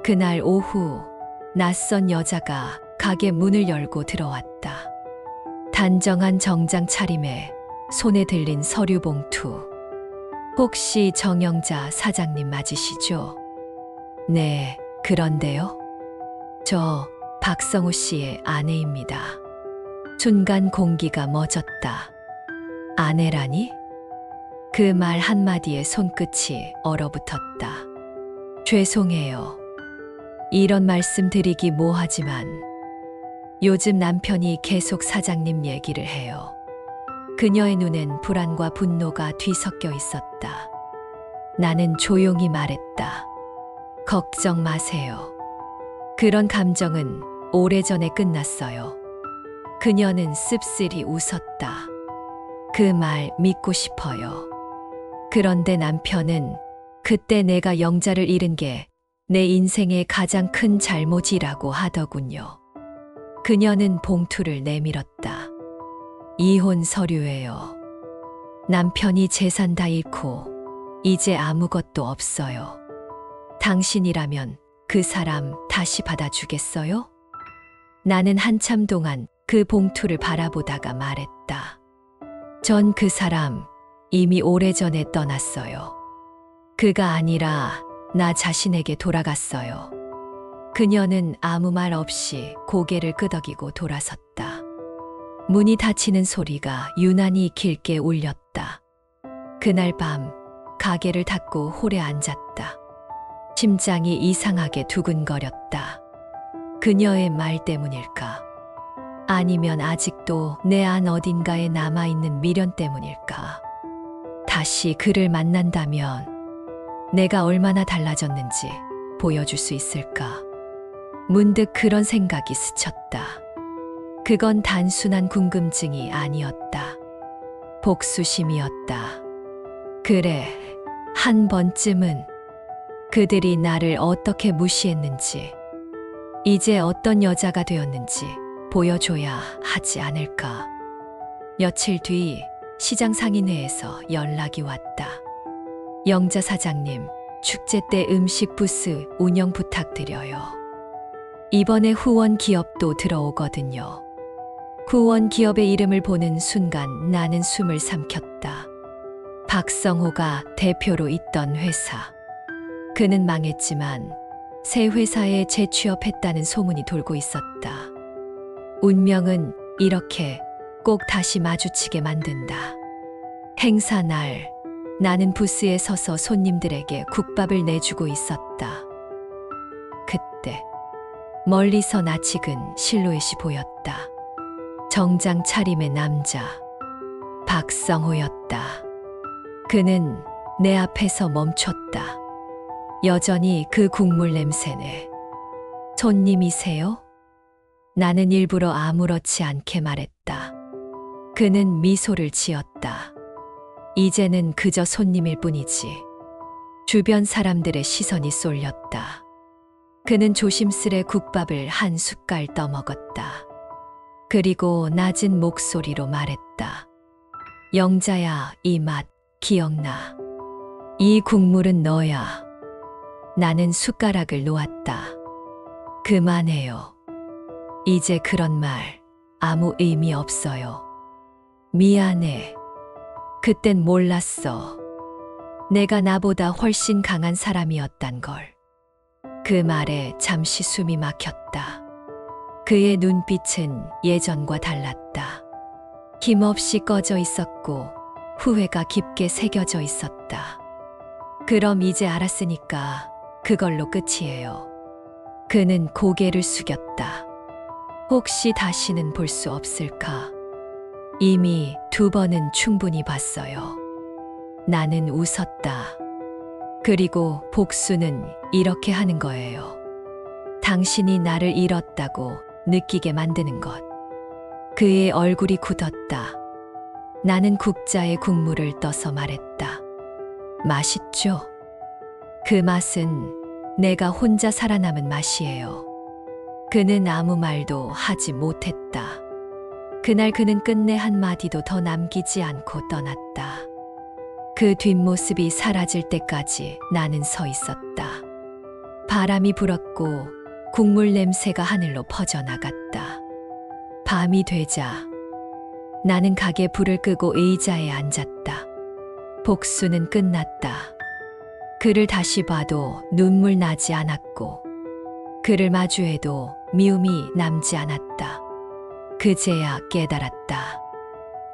그날 오후 낯선 여자가 가게 문을 열고 들어왔다. 단정한 정장 차림에 손에 들린 서류 봉투. 혹시 정영자 사장님 맞으시죠? 네, 그런데요. 저 박성우 씨의 아내입니다. 순간 공기가 멎었다. 아내라니? 그 말 한마디에 손끝이 얼어붙었다. 죄송해요. 이런 말씀 드리기 뭐하지만 요즘 남편이 계속 사장님 얘기를 해요. 그녀의 눈엔 불안과 분노가 뒤섞여 있었다. 나는 조용히 말했다. 걱정 마세요. 그런 감정은 오래전에 끝났어요. 그녀는 씁쓸히 웃었다. 그 말 믿고 싶어요. 그런데 남편은 그때 내가 영자를 잃은 게 내 인생의 가장 큰 잘못이라고 하더군요. 그녀는 봉투를 내밀었다. 이혼 서류예요. 남편이 재산 다 잃고 이제 아무것도 없어요. 당신이라면 그 사람 다시 받아주겠어요? 나는 한참 동안 그 봉투를 바라보다가 말했다. 전 그 사람 이미 오래전에 떠났어요. 그가 아니라 나 자신에게 돌아갔어요. 그녀는 아무 말 없이 고개를 끄덕이고 돌아섰다. 문이 닫히는 소리가 유난히 길게 울렸다. 그날 밤 가게를 닫고 홀에 앉았다. 심장이 이상하게 두근거렸다. 그녀의 말 때문일까? 아니면 아직도 내 안 어딘가에 남아있는 미련 때문일까? 다시 그를 만난다면 내가 얼마나 달라졌는지 보여줄 수 있을까? 문득 그런 생각이 스쳤다. 그건 단순한 궁금증이 아니었다. 복수심이었다. 그래, 한 번쯤은 그들이 나를 어떻게 무시했는지, 이제 어떤 여자가 되었는지 보여줘야 하지 않을까. 며칠 뒤 시장 상인회에서 연락이 왔다. 영자 사장님, 축제 때 음식 부스 운영 부탁드려요. 이번에 후원 기업도 들어오거든요. 후원 기업의 이름을 보는 순간 나는 숨을 삼켰다. 박성호가 대표로 있던 회사. 그는 망했지만 새 회사에 재취업했다는 소문이 돌고 있었다. 운명은 이렇게 꼭 다시 마주치게 만든다. 행사 날, 나는 부스에 서서 손님들에게 국밥을 내주고 있었다. 그때 멀리서 낯익은 실루엣이 보였다. 정장 차림의 남자, 박성호였다. 그는 내 앞에서 멈췄다. 여전히 그 국물 냄새네. 손님이세요? 나는 일부러 아무렇지 않게 말했다. 그는 미소를 지었다. 이제는 그저 손님일 뿐이지. 주변 사람들의 시선이 쏠렸다. 그는 조심스레 국밥을 한 숟갈 떠먹었다. 그리고 낮은 목소리로 말했다. 영자야, 이 맛 기억나. 이 국물은 너야. 나는 숟가락을 놓았다. 그만해요. 이제 그런 말 아무 의미 없어요. 미안해. 그땐 몰랐어. 내가 나보다 훨씬 강한 사람이었단 걸. 그 말에 잠시 숨이 막혔다. 그의 눈빛은 예전과 달랐다. 힘없이 꺼져 있었고 후회가 깊게 새겨져 있었다. 그럼 이제 알았으니까 그걸로 끝이에요. 그는 고개를 숙였다. 혹시 다시는 볼 수 없을까? 이미 2번은 충분히 봤어요. 나는 웃었다. 그리고 복수는 이렇게 하는 거예요. 당신이 나를 잃었다고 느끼게 만드는 것. 그의 얼굴이 굳었다. 나는 국자에 국물을 떠서 말했다. 맛있죠? 그 맛은 내가 혼자 살아남은 맛이에요. 그는 아무 말도 하지 못했다. 그날 그는 끝내 한마디도 더 남기지 않고 떠났다. 그 뒷모습이 사라질 때까지 나는 서 있었다. 바람이 불었고 국물 냄새가 하늘로 퍼져나갔다. 밤이 되자 나는 가게 불을 끄고 의자에 앉았다. 복수는 끝났다. 그를 다시 봐도 눈물 나지 않았고 그를 마주해도 미움이 남지 않았다. 그제야 깨달았다.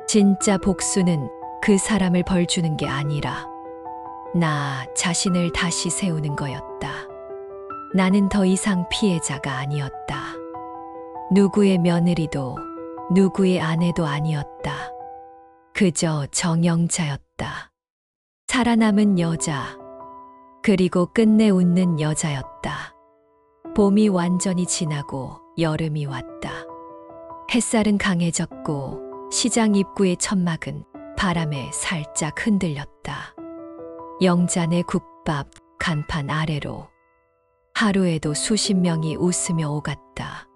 진짜 복수는 그 사람을 벌주는 게 아니라 나 자신을 다시 세우는 거였다. 나는 더 이상 피해자가 아니었다. 누구의 며느리도 누구의 아내도 아니었다. 그저 정영자였다. 살아남은 여자, 그리고 끝내 웃는 여자였다. 봄이 완전히 지나고 여름이 왔다. 햇살은 강해졌고 시장 입구의 천막은 바람에 살짝 흔들렸다. 영잔의 국밥 간판 아래로 하루에도 수십 명이 웃으며 오갔다.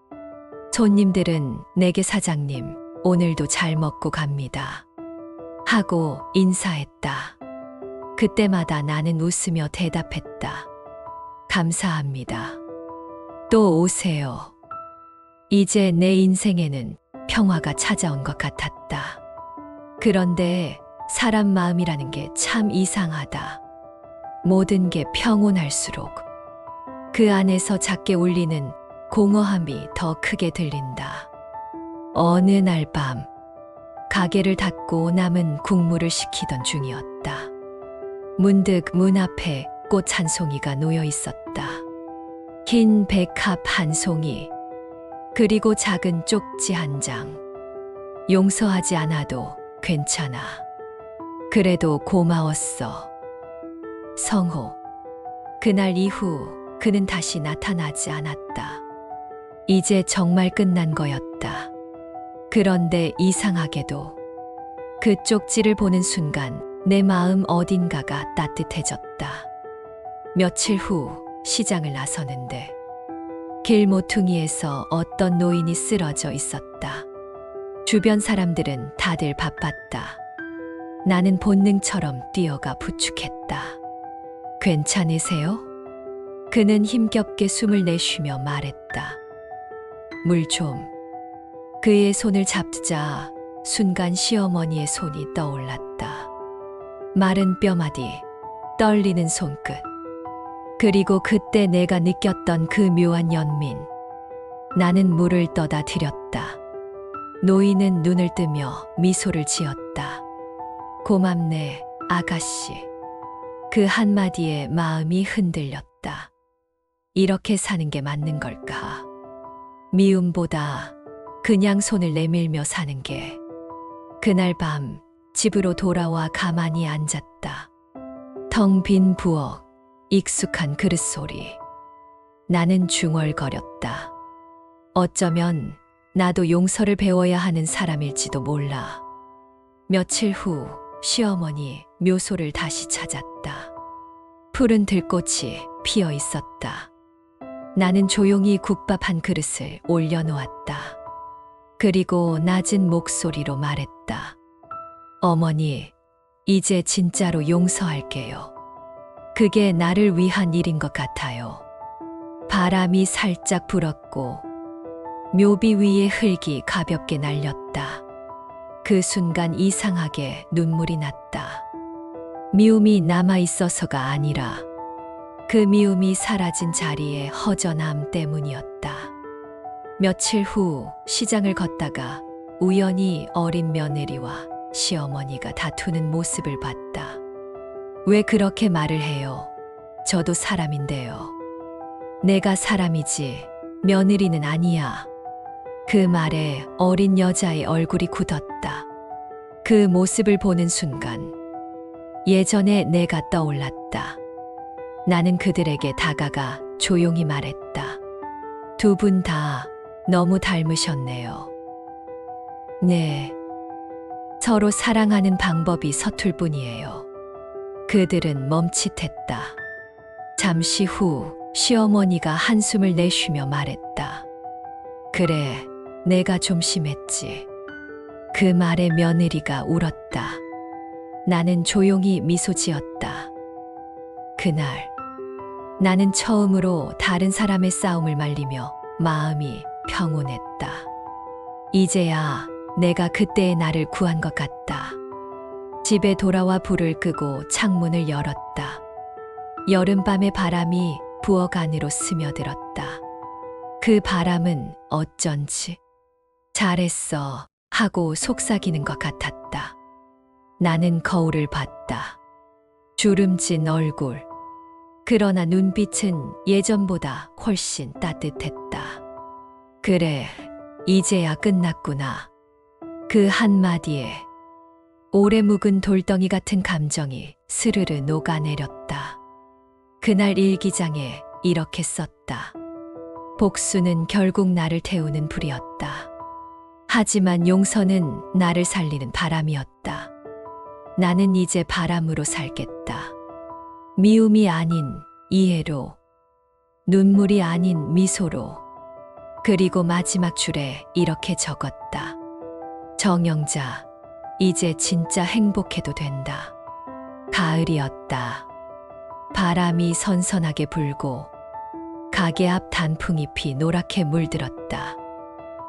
손님들은 내게 사장님, 오늘도 잘 먹고 갑니다. 하고 인사했다. 그때마다 나는 웃으며 대답했다. 감사합니다. 또 오세요. 이제 내 인생에는 평화가 찾아온 것 같았다. 그런데 사람 마음이라는 게 참 이상하다. 모든 게 평온할수록 그 안에서 작게 울리는 공허함이 더 크게 들린다. 어느 날 밤, 가게를 닫고 남은 국물을 식히던 중이었다. 문득 문 앞에 꽃 한 송이가 놓여 있었다. 흰 백합 한 송이, 그리고 작은 쪽지 한 장. 용서하지 않아도 괜찮아. 그래도 고마웠어. 성호, 그날 이후 그는 다시 나타나지 않았다. 이제 정말 끝난 거였다. 그런데 이상하게도 그 쪽지를 보는 순간 내 마음 어딘가가 따뜻해졌다. 며칠 후 시장을 나서는데 길 모퉁이에서 어떤 노인이 쓰러져 있었다. 주변 사람들은 다들 바빴다. 나는 본능처럼 뛰어가 부축했다. 괜찮으세요? 그는 힘겹게 숨을 내쉬며 말했다. 물 좀. 그의 손을 잡자 순간 시어머니의 손이 떠올랐다. 마른 뼈마디, 떨리는 손끝. 그리고 그때 내가 느꼈던 그 묘한 연민. 나는 물을 떠다 드렸다. 노인은 눈을 뜨며 미소를 지었다. 고맙네, 아가씨. 그 한마디에 마음이 흔들렸다. 이렇게 사는 게 맞는 걸까? 미움보다 그냥 손을 내밀며 사는 게. 그날 밤 집으로 돌아와 가만히 앉았다. 텅 빈 부엌, 익숙한 그릇 소리. 나는 중얼거렸다. 어쩌면 나도 용서를 배워야 하는 사람일지도 몰라. 며칠 후 시어머니 묘소를 다시 찾았다. 푸른 들꽃이 피어 있었다. 나는 조용히 국밥 한 그릇을 올려놓았다. 그리고 낮은 목소리로 말했다. 어머니, 이제 진짜로 용서할게요. 그게 나를 위한 일인 것 같아요. 바람이 살짝 불었고 묘비 위에 흙이 가볍게 날렸다. 그 순간 이상하게 눈물이 났다. 미움이 남아있어서가 아니라 그 미움이 사라진 자리의 허전함 때문이었다. 며칠 후 시장을 걷다가 우연히 어린 며느리와 시어머니가 다투는 모습을 봤다. 왜 그렇게 말을 해요? 저도 사람인데요. 내가 사람이지 며느리는 아니야. 그 말에 어린 여자의 얼굴이 굳었다. 그 모습을 보는 순간 예전에 내가 떠올랐다. 나는 그들에게 다가가 조용히 말했다. 두 분 다 너무 닮으셨네요. 네. 서로 사랑하는 방법이 서툴 뿐이에요. 그들은 멈칫했다. 잠시 후 시어머니가 한숨을 내쉬며 말했다. 그래, 내가 좀 심했지. 그 말에 며느리가 울었다. 나는 조용히 미소 지었다. 그날 나는 처음으로 다른 사람의 싸움을 말리며 마음이 평온했다. 이제야 내가 그때의 나를 구한 것 같다. 집에 돌아와 불을 끄고 창문을 열었다. 여름밤의 바람이 부엌 안으로 스며들었다. 그 바람은 어쩐지 잘했어 하고 속삭이는 것 같았다. 나는 거울을 봤다. 주름진 얼굴. 그러나 눈빛은 예전보다 훨씬 따뜻했다. 그래, 이제야 끝났구나. 그 한마디에 오래 묵은 돌덩이 같은 감정이 스르르 녹아내렸다. 그날 일기장에 이렇게 썼다. 복수는 결국 나를 태우는 불이었다. 하지만 용서는 나를 살리는 바람이었다. 나는 이제 바람으로 살겠다. 미움이 아닌 이해로, 눈물이 아닌 미소로. 그리고 마지막 줄에 이렇게 적었다. 정영자, 이제 진짜 행복해도 된다. 가을이었다. 바람이 선선하게 불고 가게 앞 단풍잎이 노랗게 물들었다.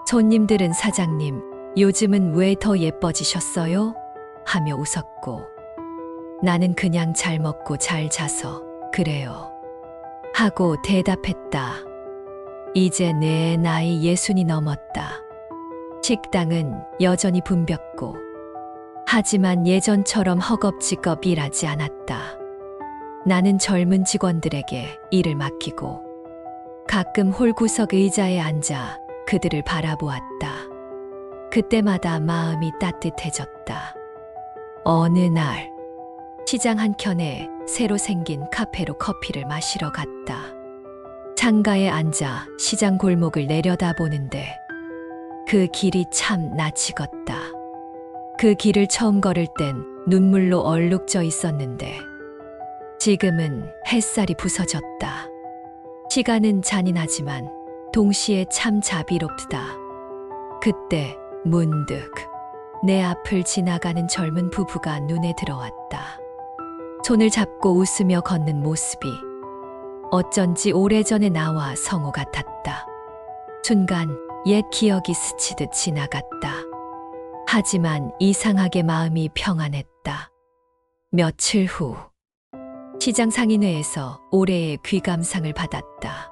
손님들은 사장님, 요즘은 왜 더 예뻐지셨어요? 하며 웃었고 나는 그냥 잘 먹고 잘 자서 그래요. 하고 대답했다. 이제 내 나이 60이 넘었다. 식당은 여전히 붐볐고 하지만 예전처럼 허겁지겁 일하지 않았다. 나는 젊은 직원들에게 일을 맡기고 가끔 홀구석 의자에 앉아 그들을 바라보았다. 그때마다 마음이 따뜻해졌다. 어느 날 시장 한켠에 새로 생긴 카페로 커피를 마시러 갔다. 창가에 앉아 시장 골목을 내려다보는데 그 길이 참 낯익었다. 그 길을 처음 걸을 땐 눈물로 얼룩져 있었는데 지금은 햇살이 부서졌다. 시간은 잔인하지만 동시에 참 자비롭다. 그때 문득 내 앞을 지나가는 젊은 부부가 눈에 들어왔다. 손을 잡고 웃으며 걷는 모습이 어쩐지 오래전에 나와 성우 같았다. 순간 옛 기억이 스치듯 지나갔다. 하지만 이상하게 마음이 평안했다. 며칠 후 시장 상인회에서 올해의 귀감상을 받았다.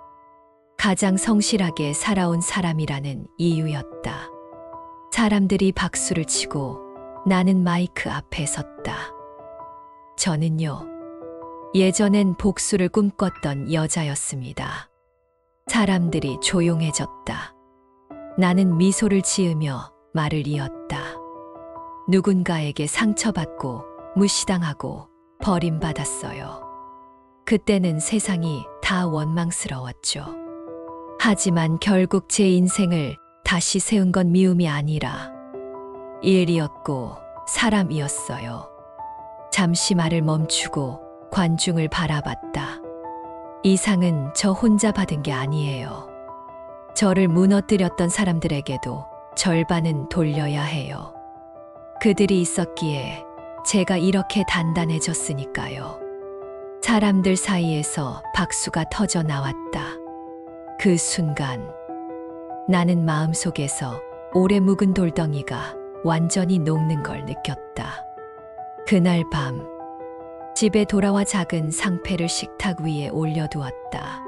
가장 성실하게 살아온 사람이라는 이유였다. 사람들이 박수를 치고 나는 마이크 앞에 섰다. 저는요, 예전엔 복수를 꿈꿨던 여자였습니다. 사람들이 조용해졌다. 나는 미소를 지으며 말을 이었다. 누군가에게 상처받고 무시당하고 버림받았어요. 그때는 세상이 다 원망스러웠죠. 하지만 결국 제 인생을 다시 세운 건 미움이 아니라 일이었고 사람이었어요. 잠시 말을 멈추고 관중을 바라봤다. 이 상은 저 혼자 받은 게 아니에요. 저를 무너뜨렸던 사람들에게도 절반은 돌려야 해요. 그들이 있었기에 제가 이렇게 단단해졌으니까요. 사람들 사이에서 박수가 터져 나왔다. 그 순간 나는 마음속에서 오래 묵은 돌덩이가 완전히 녹는 걸 느꼈다. 그날 밤 집에 돌아와 작은 상패를 식탁 위에 올려두었다.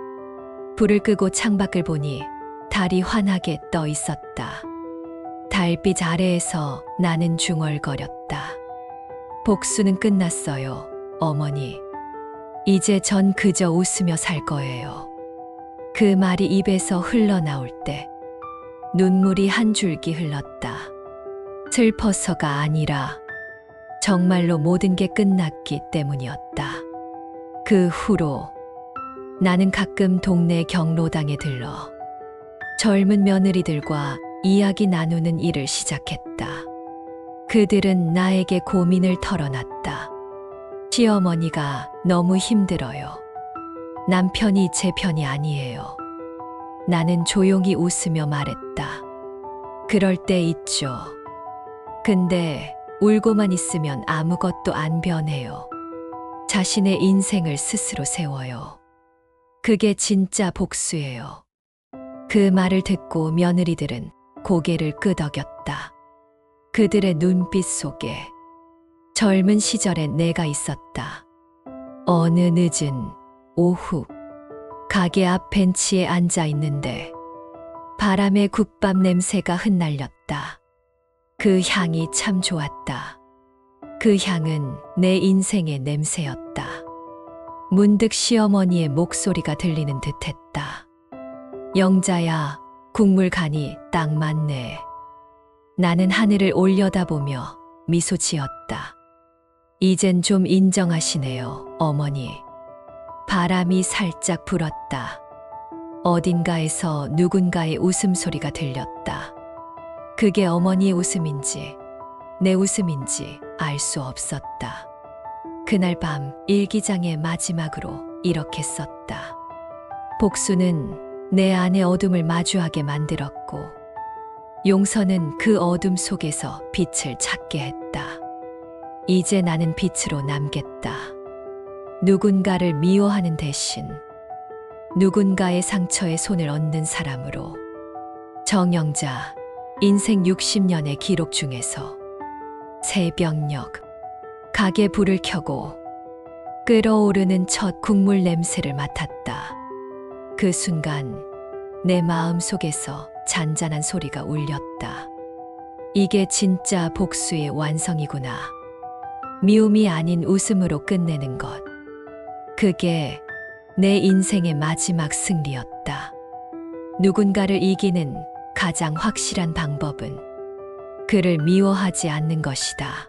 불을 끄고 창밖을 보니 달이 환하게 떠 있었다. 달빛 아래에서 나는 중얼거렸다. 복수는 끝났어요, 어머니. 이제 전 그저 웃으며 살 거예요. 그 말이 입에서 흘러나올 때 눈물이 한 줄기 흘렀다. 슬퍼서가 아니라 정말로 모든 게 끝났기 때문이었다. 그 후로 나는 가끔 동네 경로당에 들러 젊은 며느리들과 이야기 나누는 일을 시작했다. 그들은 나에게 고민을 털어놨다. 시어머니가 너무 힘들어요. 남편이 제 편이 아니에요. 나는 조용히 웃으며 말했다. 그럴 때 있죠. 근데 울고만 있으면 아무것도 안 변해요. 자신의 인생을 스스로 세워요. 그게 진짜 복수예요. 그 말을 듣고 며느리들은 고개를 끄덕였다. 그들의 눈빛 속에 젊은 시절의 내가 있었다. 어느 늦은 오후 가게 앞 벤치에 앉아 있는데 바람에 국밥 냄새가 흩날렸다. 그 향이 참 좋았다. 그 향은 내 인생의 냄새였다. 문득 시어머니의 목소리가 들리는 듯했다. 영자야, 국물 간이 딱 맞네. 나는 하늘을 올려다보며 미소 지었다. 이젠 좀 인정하시네요, 어머니. 바람이 살짝 불었다. 어딘가에서 누군가의 웃음소리가 들렸다. 그게 어머니의 웃음인지 내 웃음인지 알 수 없었다. 그날 밤 일기장의 마지막으로 이렇게 썼다. 복수는 내 안의 어둠을 마주하게 만들었고 용서는 그 어둠 속에서 빛을 찾게 했다. 이제 나는 빛으로 남겠다. 누군가를 미워하는 대신 누군가의 상처에 손을 얹는 사람으로. 정영자, 인생 60년의 기록 중에서 새벽녘 가게 불을 켜고 끓어오르는 첫 국물 냄새를 맡았다. 그 순간 내 마음 속에서 잔잔한 소리가 울렸다. 이게 진짜 복수의 완성이구나. 미움이 아닌 웃음으로 끝내는 것. 그게 내 인생의 마지막 승리였다. 누군가를 이기는 가장 확실한 방법은 그를 미워하지 않는 것이다.